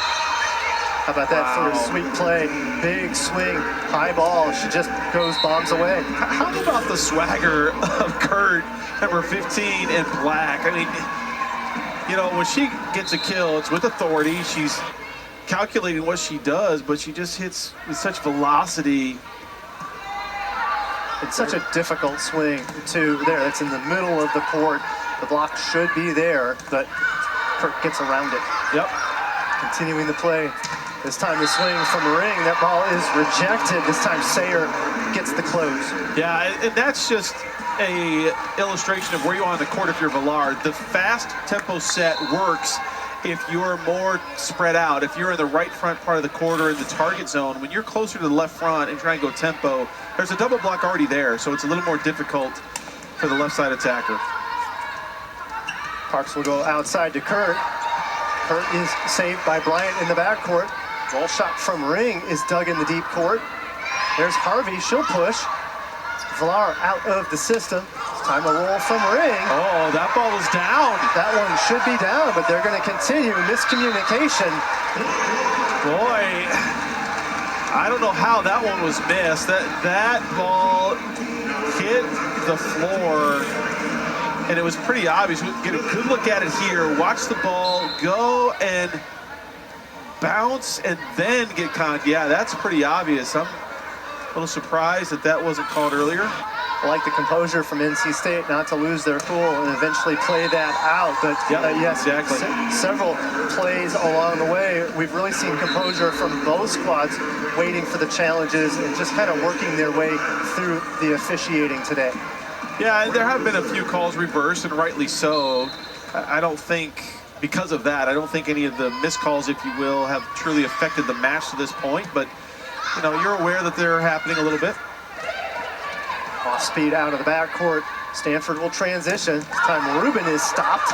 A: How about that first sweet play? Big swing, high ball. She just goes bombs away.
B: How about the swagger of Kurt, number 15 in black? I mean, you know, when she gets a kill, it's with authority. She's calculating what she does, but she just hits with such velocity.
A: It's such a difficult swing to there. That's in the middle of the court. The block should be there, but Kurt gets around it.
B: Yep.
A: Continuing the play. This time the swing from the ring. That ball is rejected. This time Sayer gets the close.
B: Yeah, and that's just a illustration of where you are on the court if you're Villard. The fast tempo set works if you're more spread out, if you're in the right front part of the quarter in the target zone, when you're closer to the left front and trying to go tempo, there's a double block already there, so it's a little more difficult for the left side attacker.
A: Parks will go outside to Kurt. Kurt is saved by Bryant in the backcourt. Roll shot from Ring is dug in the deep court. There's Harvey, she'll push. Villar out of the system. It's time to roll from Ring.
B: Oh, that ball is down.
A: That one should be down, but they're going to continue. Miscommunication.
B: Boy, I don't know how that one was missed. That ball hit the floor, and it was pretty obvious. We get a good look at it here. Watch the ball go and bounce and then get caught. Yeah, that's pretty obvious. I'm a little surprised that wasn't called earlier.
A: I like the composure from NC State not to lose their cool and eventually play that out. But yes,
B: exactly.
A: Several plays along the way, we've really seen composure from both squads waiting for the challenges and just kind of working their way through the officiating today.
B: Yeah, and there have been a few calls reversed, and rightly so. I don't think, because of that, I don't think any of the missed calls, if you will, have truly affected the match to this point. But, you know, you're aware that they're happening a little bit.
A: Off speed out of the backcourt. Stanford will transition. This time Rubin is stopped.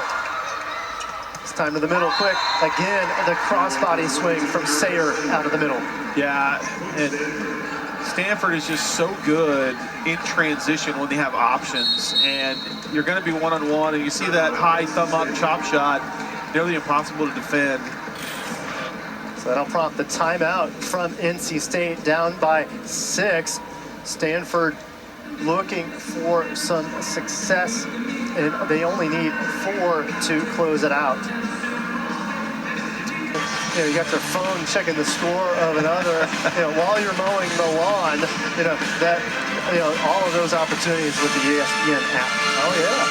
A: This time to the middle quick. Again, the crossbody swing from Sayer out of the middle.
B: Yeah, and Stanford is just so good in transition when they have options. And you're going to be one-on-one, and you see that high thumb-up chop shot, nearly impossible to defend.
A: So that'll prompt the timeout from NC State, down by 6. Stanford looking for some success, and they only need 4 to close it out. You got your phone checking the score of another, while you're mowing the lawn, all of those opportunities with the ESPN app. Oh yeah.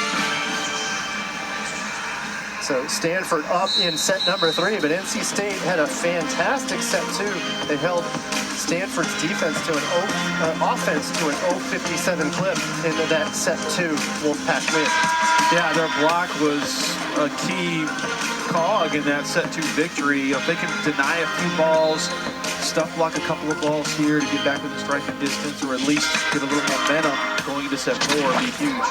A: So Stanford up in set number 3, but NC State had a fantastic set 2. They held Stanford's defense to an offense to an 0.57 clip into that set 2 Wolfpack win.
B: Yeah, their block was a key cog in that set 2 victory. If they can deny a few balls, stuff block a couple of balls here to get back within striking distance, or at least get a little momentum going into set 4, would be huge.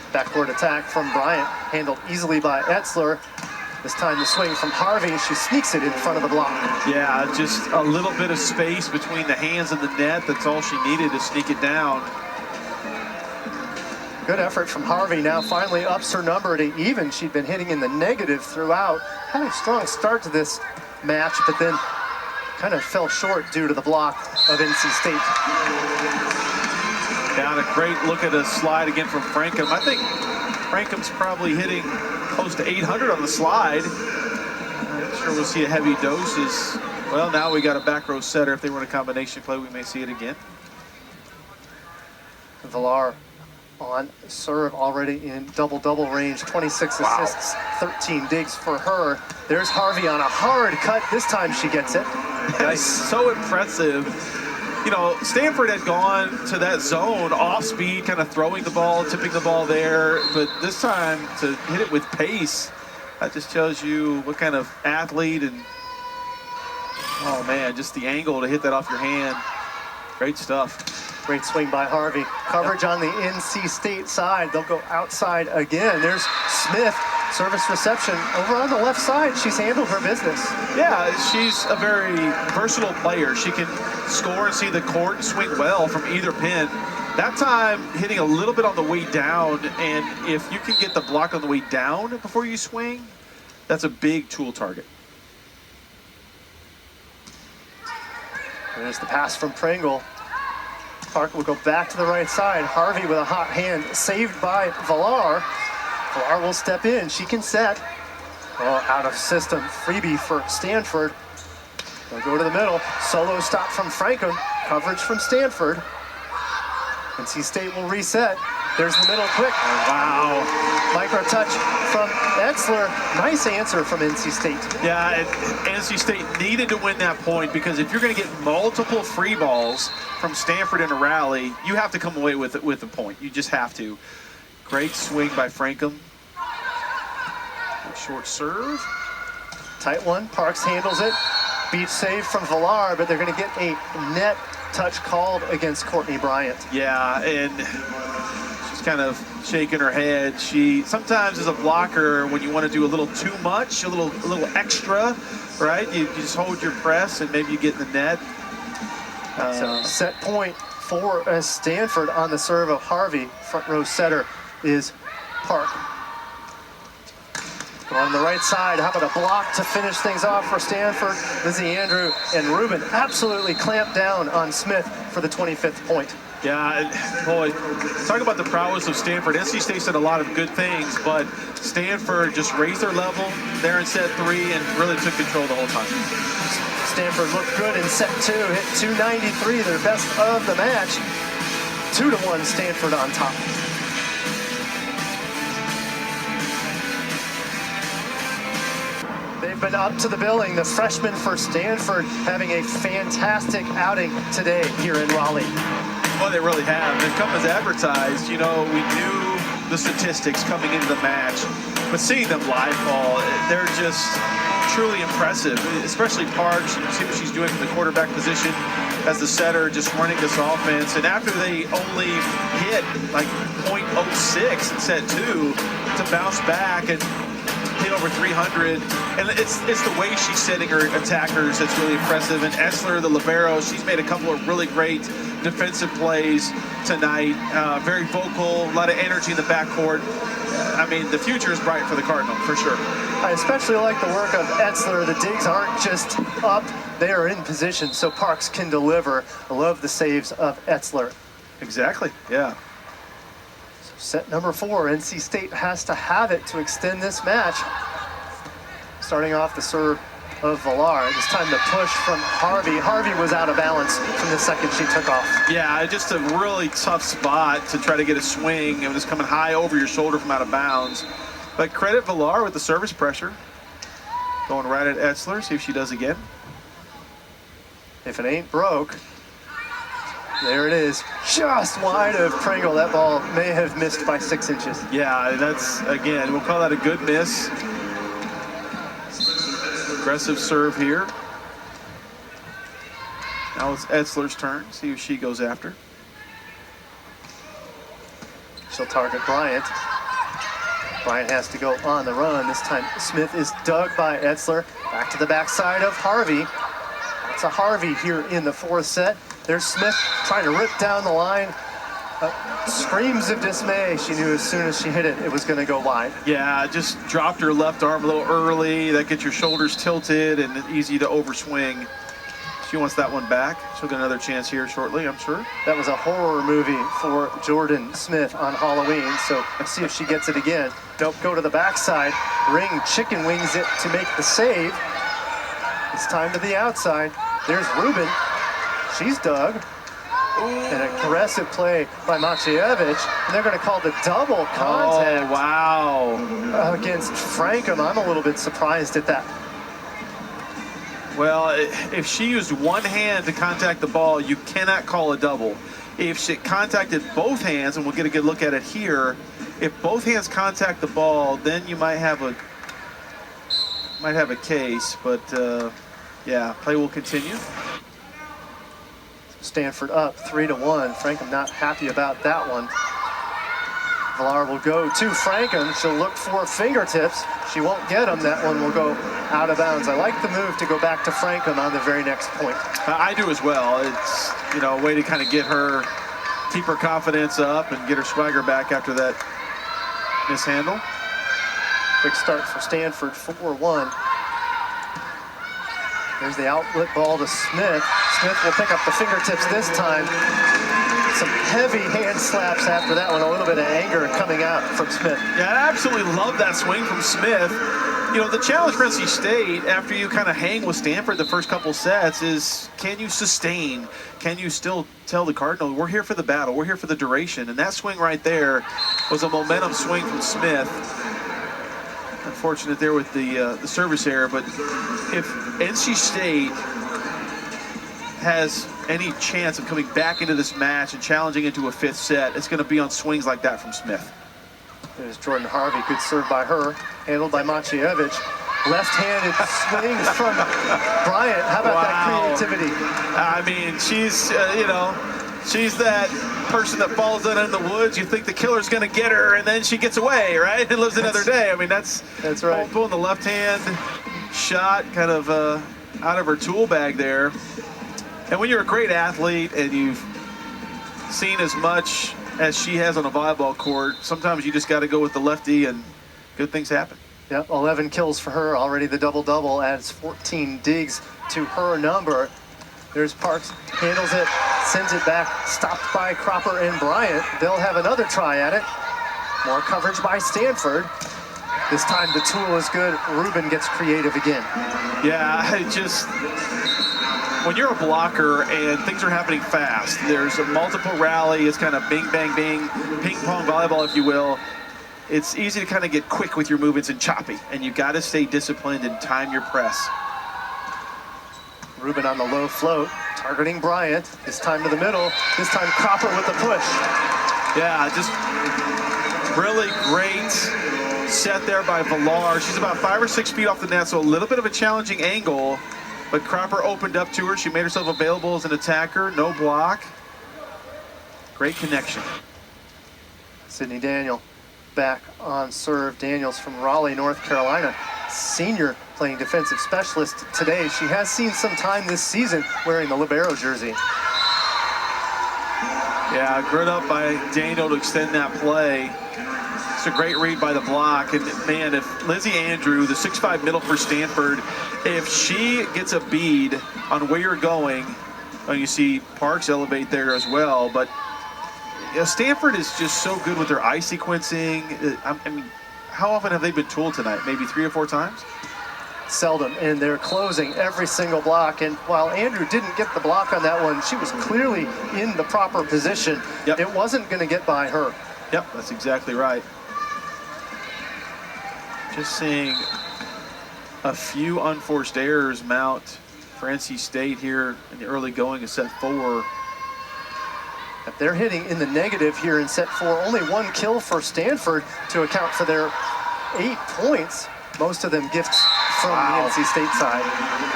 A: Backcourt attack from Bryant, handled easily by Etzler. This time the swing from Harvey, she sneaks it in front of the block.
B: Yeah, just a little bit of space between the hands and the net. That's all she needed to sneak it down.
A: Good effort from Harvey, now finally ups her number to even. She'd been hitting in the negative throughout. Had a strong start to this match, but then kind of fell short due to the block of NC State.
B: Down a great look at a slide again from Frankham. I think Frankham's probably hitting close to 800 on the slide. I'm sure we'll see a heavy doses. Well, now we got a back row setter. If they run a combination play, we may see it again.
A: Villar on serve, already in double-double range, 26 assists, 13 digs for her. There's Harvey on a hard cut. This time she gets it.
B: That's so impressive. You know, Stanford had gone to that zone off speed, kind of throwing the ball, tipping the ball there, but this time to hit it with pace, that just tells you what kind of athlete, and oh man, just the angle to hit that off your hand. Great stuff.
A: Great swing by Harvey. Coverage on the NC State side. They'll go outside again. There's Smith. Service reception over on the left side. She's handled her business.
B: Yeah, she's a very versatile player. She can score and see the court and swing well from either pin. That time hitting a little bit on the way down, and if you can get the block on the way down before you swing, that's a big tool target.
A: There's the pass from Pringle. Park will go back to the right side. Harvey with a hot hand, saved by Villar. Villar will step in. She can set. Oh, out of system. Freebie for Stanford. They'll go to the middle. Solo stop from Frankham. Coverage from Stanford. NC State will reset. There's the middle quick. Oh, wow. Micro touch from Etzler. Nice answer from NC State.
B: Yeah, and NC State needed to win that point, because if you're going to get multiple free balls from Stanford in a rally, you have to come away with a point. You just have to. Great swing by Frankham. Short serve.
A: Tight one. Parks handles it. Beach save from Villar, but they're going to get a net touch called against Courtney Bryant.
B: Yeah, and she's kind of shaking her head. She sometimes, as a blocker, when you want to do a little too much, a little extra, right? You just hold your press and maybe you get in the net.
A: So set point for Stanford on the serve of Harvey. Front row setter is Park. On the right side, how about a block to finish things off for Stanford? Lizzie Andrew and Rubin absolutely clamped down on Smith for the 25th point.
B: Yeah, boy, talk about the prowess of Stanford. NC State said a lot of good things, but Stanford just raised their level there in set 3 and really took control the whole time.
A: Stanford looked good in set 2, hit 293, their best of the match. 2-1 Stanford on top. They've been up to the billing. The freshmen for Stanford having a fantastic outing today here in Raleigh.
B: Well, they really have. They've come as advertised. You know, we knew the statistics coming into the match, but seeing them live ball, they're just truly impressive, especially Parks. You see what she's doing from the quarterback position as the setter, just running this offense. And after they only hit like .06 in set 2 to bounce back and hit over 300, and it's the way she's setting her attackers that's really impressive. And Essler, the libero, she's made a couple of really great defensive plays tonight. Very vocal, a lot of energy in the backcourt. I mean, the future is bright for the Cardinal, for sure.
A: I especially like the work of Etzler. The digs aren't just up, they are in position, so Parks can deliver. I love the saves of Etzler.
B: Exactly, yeah.
A: Set number 4, NC State has to have it to extend this match. Starting off the serve of Villar. This time the push from Harvey. Harvey was out of balance from the second she took off.
B: Yeah, just a really tough spot to try to get a swing. It was coming high over your shoulder from out of bounds. But credit Villar with the service pressure. Going right at Etzler, see if she does again.
A: If it ain't broke, there it is, just wide of Pringle. That ball may have missed by 6 inches.
B: Yeah, that's, again, we'll call that a good miss. Aggressive serve here. Now it's Etzler's turn. See who she goes after.
A: She'll target Bryant. Bryant has to go on the run. This time Smith is dug by Etzler. Back to the backside of Harvey. That's a Harvey here in the 4th set. There's Smith trying to rip down the line. Screams of dismay. She knew as soon as she hit it, it was going to go wide.
B: Yeah, just dropped her left arm a little early. That gets your shoulders tilted and easy to overswing. She wants that one back. She'll get another chance here shortly, I'm sure.
A: That was a horror movie for Jordan Smith on Halloween, so let's see if she gets it again. Nope, go to the backside. Ring chicken wings it to make the save. It's time to the outside. There's Rubin. She's dug. An aggressive play by Maciejewicz, and they're going to call the double contact.
B: Oh, wow.
A: Against Frankham. I'm a little bit surprised at that.
B: Well, if she used one hand to contact the ball, you cannot call a double. If she contacted both hands, and we'll get a good look at it here, if both hands contact the ball, then you might have a case. But yeah, play will continue.
A: Stanford up 3-1. Frankham not happy about that one. Villar will go to Frankham. She'll look for fingertips. She won't get them. That one will go out of bounds. I like the move to go back to Frankham on the very next point.
B: I do as well. It's, you know, a way to kind of get her, keep her confidence up and get her swagger back after that mishandle.
A: Quick start for Stanford, 4-1. There's the outlet ball to Smith. Smith will pick up the fingertips this time. Some heavy hand slaps after that one. A little bit of anger coming out from Smith.
B: Yeah, I absolutely love that swing from Smith. You know, the challenge for NC State, after you kind of hang with Stanford the first couple sets, is can you sustain? Can you still tell the Cardinal, we're here for the battle, we're here for the duration? And that swing right there was a momentum swing from Smith. Unfortunate there with the service error, but if NC State has any chance of coming back into this match and challenging into a 5th set, it's going to be on swings like that from Smith.
A: There's Jordan Harvey, good serve by her, handled by Maciejewicz. Left-handed swings from Bryant. How about that creativity?
B: I mean, she's, she's that person that falls down in the woods. You think the killer's going to get her, and then she gets away, right? And lives another day. I mean, that's
A: right.
B: Pulling the left-hand shot kind of out of her tool bag there. And when you're a great athlete and you've seen as much as she has on a volleyball court, sometimes you just got to go with the lefty and good things happen.
A: Yep, 11 kills for her. Already the double-double adds 14 digs to her number. There's Parks, handles it, sends it back, stopped by Cropper and Bryant. They'll have another try at it. More coverage by Stanford. This time the tool is good. Rubin gets creative again.
B: Yeah, when you're a blocker and things are happening fast, there's a multiple rally, it's kind of bing, bang, bing, ping pong volleyball, if you will. It's easy to kind of get quick with your movements and choppy, and you got to stay disciplined and time your press.
A: Rubin on the low float, targeting Bryant. This time to the middle. This time Cropper with the push.
B: Yeah, just really great set there by Villar. She's about 5 or 6 feet off the net, so a little bit of a challenging angle. But Cropper opened up to her. She made herself available as an attacker. No block. Great connection.
A: Sydney Daniel back on serve. Daniels from Raleigh, North Carolina. Senior playing defensive specialist today. She has seen some time this season wearing the libero jersey.
B: Yeah, grit up by Daniel to extend that play. It's a great read by the block. And man, if Lizzie Andrew, the 6'5" middle for Stanford, if she gets a bead on where you're going, and you see Parks elevate there as well, but Stanford is just so good with their eye sequencing. I mean, how often have they been tooled tonight? Maybe 3 or 4 times?
A: Seldom, and they're closing every single block. And while Andrew didn't get the block on that one, she was clearly in the proper position.
B: Yep.
A: It wasn't going to get by her.
B: Yep, that's exactly right. Just seeing a few unforced errors mount for NC State here in the early going of set 4.
A: If they're hitting in the negative here in set 4, only 1 kill for Stanford to account for their 8 points. Most of them gifts from the NC State side.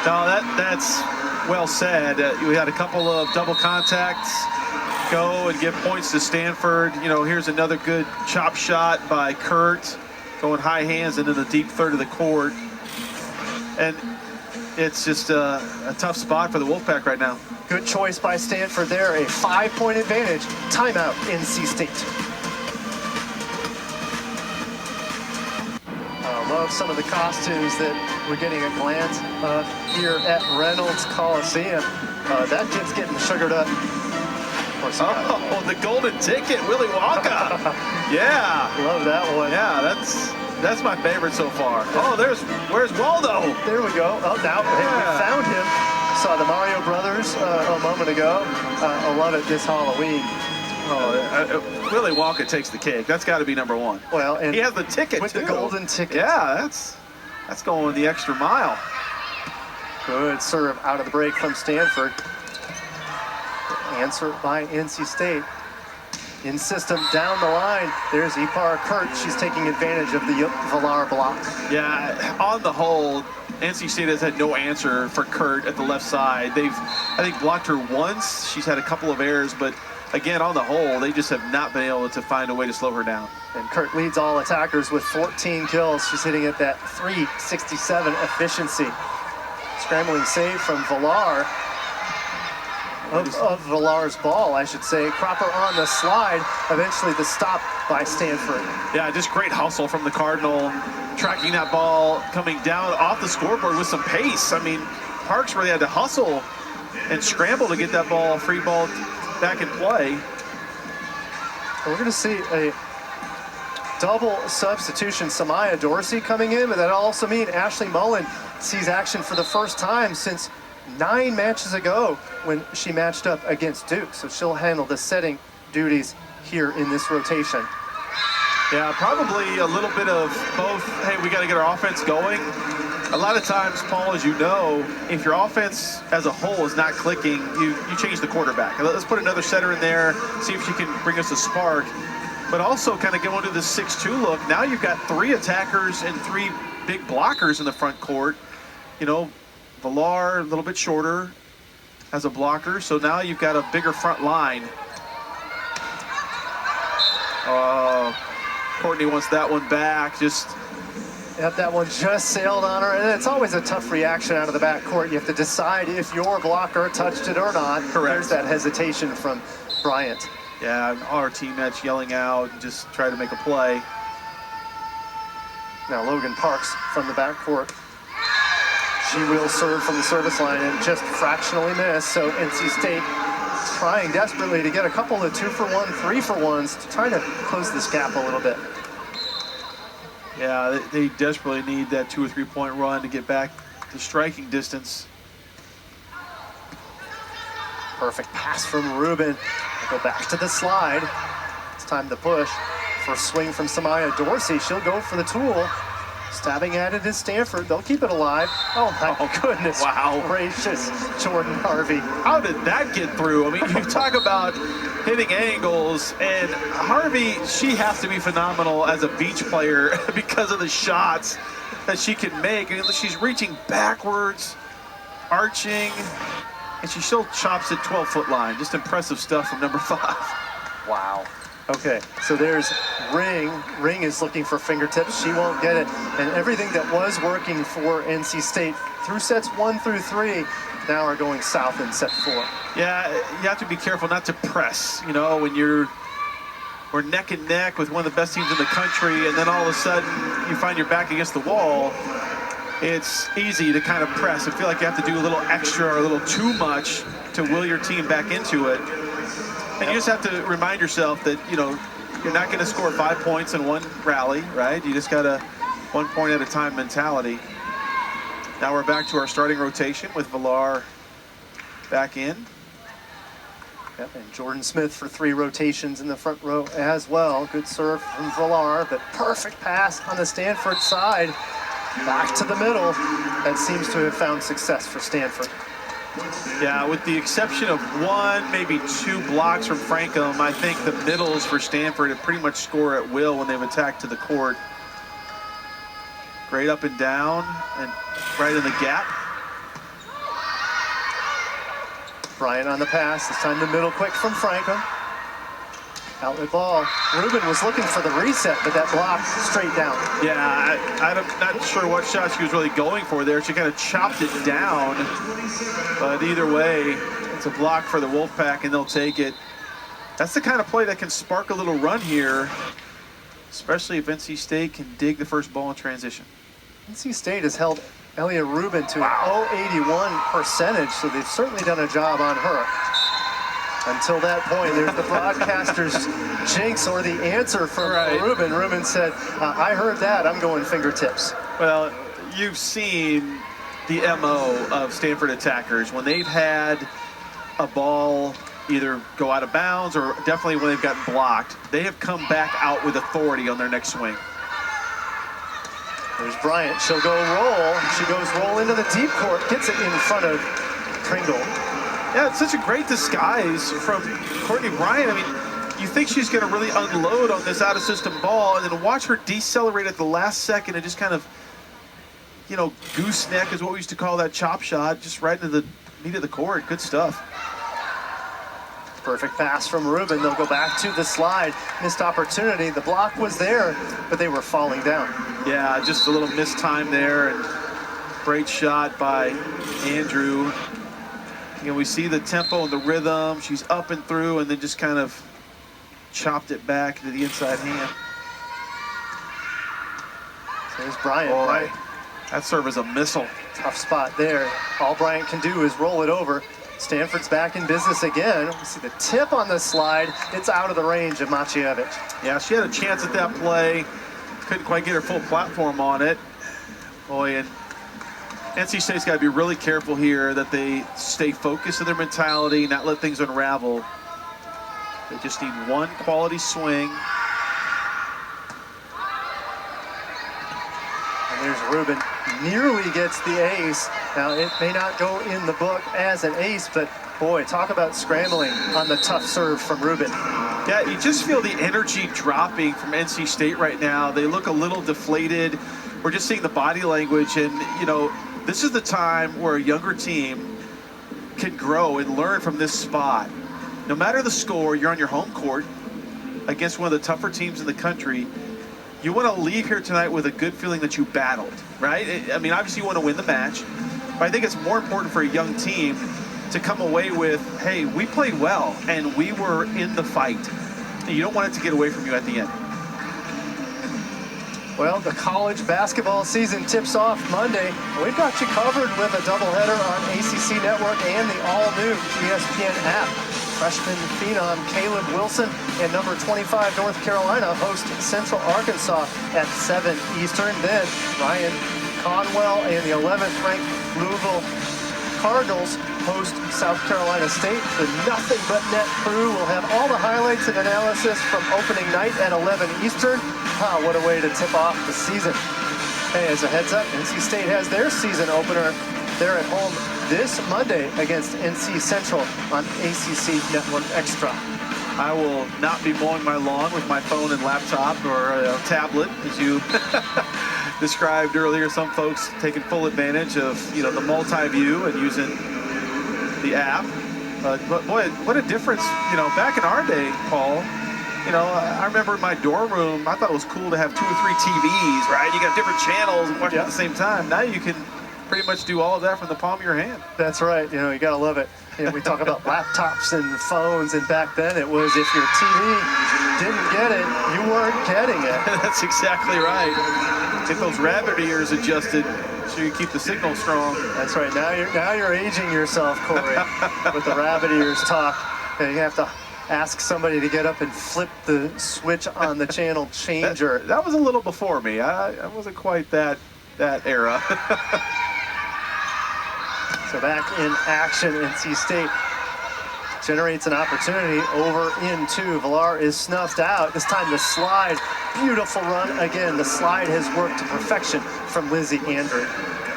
B: No, that's well said. We had a couple of double contacts go and give points to Stanford. Here's another good chop shot by Kurt, going high hands into the deep third of the court. And it's just a tough spot for the Wolfpack right now.
A: Good choice by Stanford there. A 5-point advantage. Timeout, NC State. Love some of the costumes that we're getting a glance of here at Reynolds Coliseum. That kid's getting sugared up.
B: Oh, the golden ticket, Willy Wonka. Yeah.
A: Love that one.
B: Yeah, that's my favorite so far. Oh, where's Waldo?
A: There we go. Oh, now we found him. Saw the Mario Brothers a moment ago. I love it this Halloween.
B: Willy Wonka takes the cake. That's got to be number 1.
A: Well, and
B: he has the ticket
A: with
B: too.
A: The golden ticket.
B: Yeah, that's going the extra mile.
A: Good serve out of the break from Stanford. Answer by NC State. In system down the line, there's Ipar Kurt. She's taking advantage of the Villar block.
B: Yeah, on the whole, NC State has had no answer for Kurt at the left side. They've, I think, blocked her once. She's had a couple of errors, but again, on the whole, they just have not been able to find a way to slow her down.
A: And Kurt leads all attackers with 14 kills. She's hitting at that .367 efficiency. Scrambling save from Villar. Of Villar's ball, I should say. Cropper on the slide. Eventually the stop by Stanford.
B: Yeah, just great hustle from the Cardinal. Tracking that ball, coming down off the scoreboard with some pace. I mean, Parks really had to hustle and scramble to get that ball, free ball, back in play.
A: We're going to see a double substitution. Samaya Dorsey coming in, but that'll also mean Ashley Mullen sees action for the first time since 9 matches ago when she matched up against Duke. So she'll handle the setting duties here in this rotation.
B: Yeah, probably a little bit of both. Hey, we got to get our offense going. A lot of times, Paul, as you know, if your offense as a whole is not clicking, you change the quarterback. Let's put another setter in there, see if she can bring us a spark. but also kind of going to the 6-2 look. Now you've got 3 attackers and 3 big blockers in the front court. You know, Villar, a little bit shorter, as a blocker, so now you've got a bigger front line. Courtney wants that one back. Just
A: Yep, that one just sailed on her, and it's always a tough reaction out of the backcourt. You have to decide if your blocker touched it or not.
B: Correct.
A: There's that hesitation from Bryant.
B: yeah, our teammates yelling out and just try to make a play.
A: Now Logan Parks from the backcourt. She will serve from the service line and just fractionally miss. So NC State trying desperately to get a couple of 2-for-1, 3-for-1s to try to close this gap a little bit.
B: Yeah, they desperately need that 2 or 3 point run to get back to striking distance.
A: Perfect pass from Rubin. Go back to the slide. It's time to push. First swing from Samaya Dorsey. She'll go for the tool. Stabbing at it is Stanford. They'll keep it alive. Oh my goodness.
B: Wow.
A: Gracious, Jordan Harvey.
B: How did that get through? I mean, you talk about hitting angles, and Harvey, she has to be phenomenal as a beach player because of the shots that she can make. I mean, she's reaching backwards, arching, and she still chops at 12-foot line. Just impressive stuff from number 5.
A: Wow. Okay, so there's Ring. Ring is looking for fingertips. She won't get it. And everything that was working for NC State through sets 1 through 3 now are going south in set 4.
B: Yeah, you have to be careful not to press, you know, when we're neck and neck with one of the best teams in the country, and then all of a sudden you find your back against the wall. It's easy to kind of press and feel like you have to do a little extra or a little too much to will your team back into it. And you just have to remind yourself that, you know, you're not going to score 5 points in one rally, right? You just got a 1 point at a time mentality. Now we're back to our starting rotation with Villar back in.
A: Yep, and Jordan Smith for 3 rotations in the front row as well. Good serve from Villar, but perfect pass on the Stanford side. Back to the middle. That seems to have found success for Stanford.
B: Yeah, with the exception of 1, maybe 2 blocks from Frankham, I think the middles for Stanford have pretty much score at will when they've attacked to the court. Great up and down and right in the gap.
A: Bryant on the pass. This time the middle quick from Frankham. Outlet ball. Rubin was looking for the reset, but that block straight down.
B: Yeah, I'm not sure what shot she was really going for there. She kind of chopped it down. But either way, it's a block for the Wolfpack, and they'll take it. That's the kind of play that can spark a little run here, especially if NC State can dig the first ball in transition.
A: NC State has held Elia Rubin to an 0.81 percentage, so they've certainly done a job on her. Until that point, there's the broadcaster's jinx or the answer from Rubin. Rubin said, I heard that, I'm going fingertips.
B: Well, you've seen the MO of Stanford attackers. When they've had a ball either go out of bounds or definitely when they've gotten blocked, they have come back out with authority on their next swing.
A: There's Bryant, she'll go roll. She goes roll into the deep court, gets it in front of Pringle.
B: Yeah, it's such a great disguise from Courtney Bryant. I mean, you think she's going to really unload on this out-of-system ball, and then watch her decelerate at the last second and just kind of, you know, gooseneck is what we used to call that chop shot, just right into the meat of the court. Good stuff.
A: Perfect pass from Rubin. They'll go back to the slide. Missed opportunity. The block was there, but they were falling down.
B: Yeah, just a little missed time there, and great shot by Andrew. You know, we see the tempo and the rhythm. She's up and through, and then just kind of chopped it back to the inside hand.
A: There's Bryant.
B: Boy, that serve is a missile.
A: Tough spot there. All Bryant can do is roll it over. Stanford's back in business again. We see the tip on the slide. It's out of the range of Macievich.
B: Yeah, she had a chance at that play. Couldn't quite get her full platform on it. Boy, and NC State's got to be really careful here that they stay focused in their mentality, not let things unravel. They just need one quality swing.
A: And there's Rubin. Nearly gets the ace. Now, it may not go in the book as an ace, but boy, talk about scrambling on the tough serve from Rubin.
B: Yeah, you just feel the energy dropping from NC State right now. They look a little deflated. We're just seeing the body language, and this is the time where a younger team can grow and learn from this spot. No matter the score, you're on your home court against one of the tougher teams in the country. You want to leave here tonight with a good feeling that you battled, right? I mean, obviously you want to win the match, but I think it's more important for a young team to come away with, hey, we played well and we were in the fight. And you don't want it to get away from you at the end.
A: Well, the college basketball season tips off Monday. We've got you covered with a doubleheader on ACC Network and the all-new ESPN app. Freshman phenom Caleb Wilson and number 25 North Carolina host Central Arkansas at 7 Eastern. Then Ryan Conwell and the 11th ranked Louisville Cardinals host South Carolina State. The Nothing But Net crew will have all the highlights and analysis from opening night at 11 Eastern. What a way to tip off the season. Hey, as a heads up, NC State has their season opener. They're at home this Monday against NC Central on ACC Network Extra.
B: I will not be mowing my lawn with my phone and laptop or tablet, as you described earlier. Some folks taking full advantage of the multi-view and using the app. But boy, what a difference! Back in our day, Paul. I remember in my dorm room, I thought it was cool to have 2 or 3 TVs, right? You got different channels and watch at the same time. Now you can pretty much do all of that from the palm of your hand.
A: That's right. You gotta love it. We talk about laptops and phones, and back then it was if your TV didn't get it, you weren't getting it.
B: That's exactly right. Get those rabbit ears adjusted so you keep the signal strong.
A: That's right. Now you're aging yourself, Corey, with the rabbit ears talk. And you have to ask somebody to get up and flip the switch on the channel changer.
B: That was a little before me. I wasn't quite that era.
A: So back in action, NC State generates an opportunity over into Villar is snuffed out. This time the slide, beautiful run again. The slide has worked to perfection from Lizzie Andrew.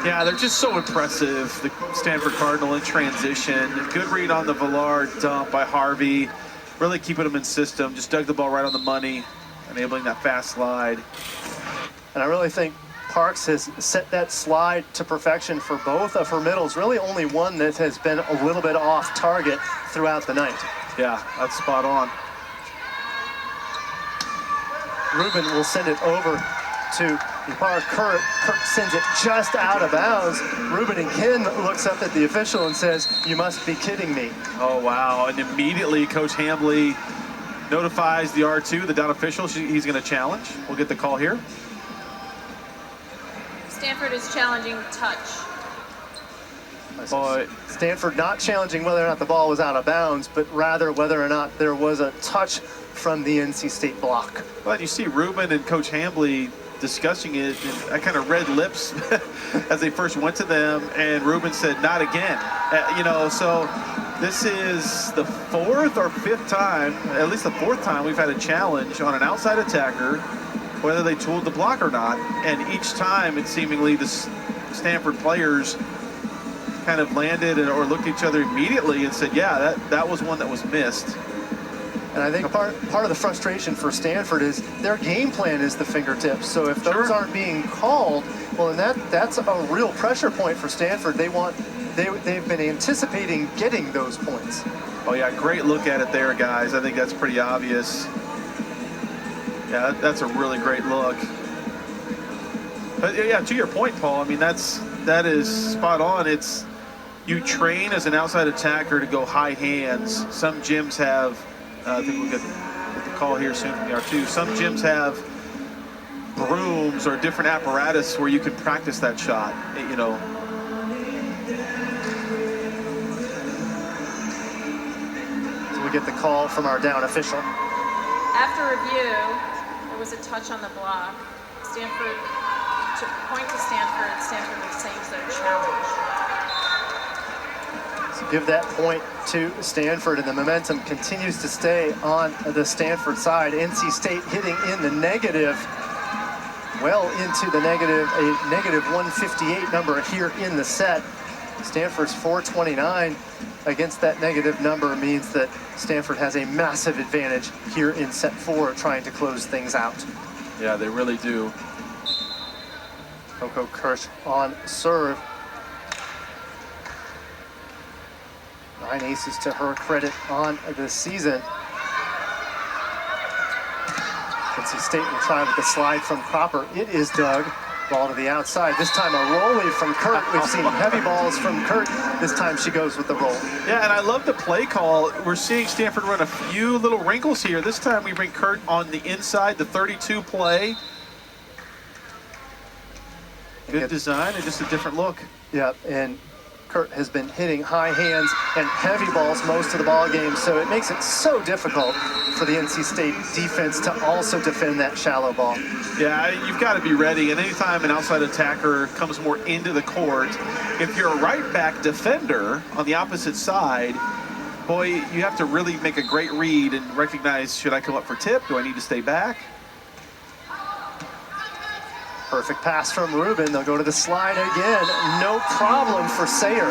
B: Yeah, they're just so impressive. The Stanford Cardinal in transition. Good read on the Villar dump by Harvey. Really keeping them in system. Just dug the ball right on the money, enabling that fast slide.
A: And I really think Parks has set that slide to perfection for both of her middles. Really only one that has been a little bit off target throughout the night.
B: Yeah, that's spot on.
A: Rubin will send it over to Park. Kirk sends it just out of bounds. Rubin again looks up at the official and says, "You must be kidding me."
B: Oh, wow. And immediately Coach Hambly notifies the R2, the down official. He's going to challenge. We'll get the call here.
C: Stanford is challenging touch.
B: Boy.
A: Stanford not challenging whether or not the ball was out of bounds, but rather whether or not there was a touch from the NC State block.
B: Well, you see Rubin and Coach Hambly discussing it, and I kind of read lips as they first went to them, and Rubin said, "Not again." So this is the 4th or 5th time, at least the 4th time we've had a challenge on an outside attacker, whether they tooled the block or not, and each time it seemingly the Stanford players kind of landed or looked at each other immediately and said, yeah, that was one that was missed.
A: And I think part of the frustration for Stanford is their game plan is the fingertips. So if those aren't being called, well, then that's a real pressure point for Stanford. They've been anticipating getting those points.
B: Oh yeah, great look at it there, guys. I think that's pretty obvious. Yeah, that's a really great look. But yeah, to your point, Paul, I mean, that is spot on. You train as an outside attacker to go high hands. Some gyms have, I think we'll get the call here soon from the R2. Some gyms have brooms or different apparatus where you can practice that shot,
A: So we get the call from our down official.
C: After review, there was a touch on the block. Stanford, to point to Stanford receives their challenge.
A: So give that point to Stanford, and the momentum continues to stay on the Stanford side. NC State hitting in the negative, well into the negative, a negative 158 number here in the set. Stanford's 429 against that negative number means that Stanford has a massive advantage here in set 4, trying to close things out.
B: Yeah, they really do.
A: Coco Kirsch on serve. 9 aces to her credit on the season. NC State will try with the slide from Cropper. It is dug. Ball to the outside. This time a rollie from Kurt. We've seen heavy balls from Kurt. This time she goes with the roll.
B: Yeah, and I love the play call. We're seeing Stanford run a few little wrinkles here. This time we bring Kurt on the inside, the 32 play. Good design and just a different look.
A: Yeah, and Kurt has been hitting high hands and heavy balls most of the ball game, so it makes it so difficult for the NC State defense to also defend that shallow ball.
B: Yeah, you've got to be ready, and anytime an outside attacker comes more into the court, if you're a right back defender on the opposite side, boy, you have to really make a great read and recognize, should I come up for tip? Do I need to stay back?
A: Perfect pass from Rubin. They'll go to the slide again. No problem for Sayer.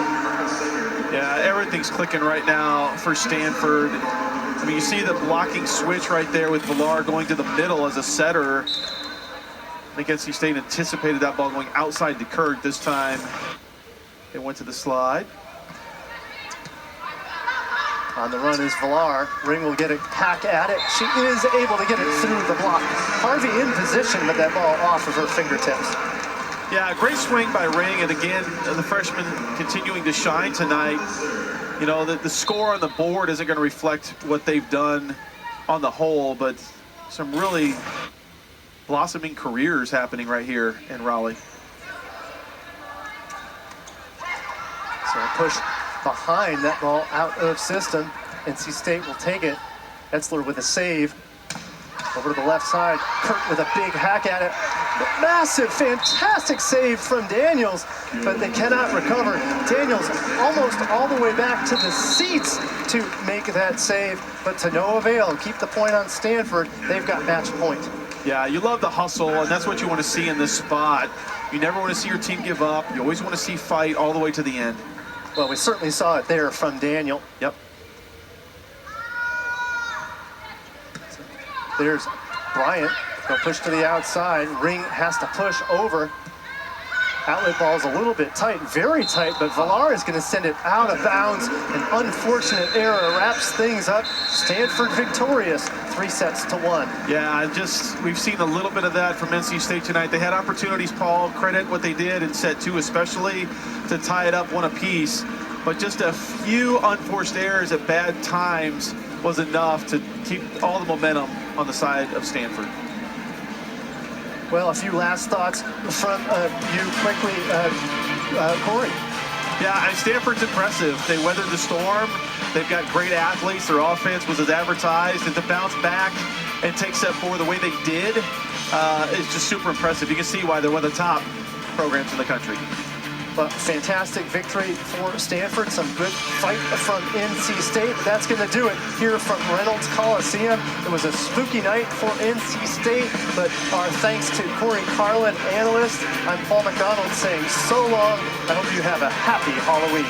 B: Yeah, everything's clicking right now for Stanford. I mean, you see the blocking switch right there with Villar going to the middle as a setter. I think NC State anticipated that ball going outside to Kurt. This time it went to the slide.
A: On the run is Villar. Ring will get a hack at it. She is able to get it through the block. Harvey in position, but that ball off of her fingertips.
B: Yeah, great swing by Ring, and again, the freshman continuing to shine tonight. You know, the score on the board isn't going to reflect what they've done on the whole, but some really blossoming careers happening right here in Raleigh.
A: So a push behind, that ball out of system. NC State will take it. Etzler with a save. Over to the left side, Kurt with a big hack at it. Massive, fantastic save from Daniels, but they cannot recover. Daniels almost all the way back to the seats to make that save, but to no avail. Keep the point on Stanford. They've got match point.
B: Yeah, you love the hustle, and that's what you want to see in this spot. You never want to see your team give up. You always want to see fight all the way to the end.
A: Well, we certainly saw it there from Daniel.
B: Yep.
A: There's Bryant. They'll push to the outside. Ring has to push over. Outlet ball's a little bit tight, very tight, but Villar is going to send it out of bounds. An unfortunate error wraps things up. Stanford victorious, 3-1.
B: Yeah, we've seen a little bit of that from NC State tonight. They had opportunities, Paul, credit what they did in set 2 especially, to tie it up one apiece. But just a few unforced errors at bad times was enough to keep all the momentum on the side of Stanford.
A: Well, a few last thoughts from you quickly, Corey.
B: Yeah, and Stanford's impressive. They weathered the storm. They've got great athletes. Their offense was as advertised. And to bounce back and take set 4 the way they did is just super impressive. You can see why they're one of the top programs in the country.
A: But fantastic victory for Stanford. Some good fight from NC State. That's going to do it here from Reynolds Coliseum. It was a spooky night for NC State, but our thanks to Corey Carlin, analyst. I'm Paul McDonald saying so long. I hope you have a happy Halloween.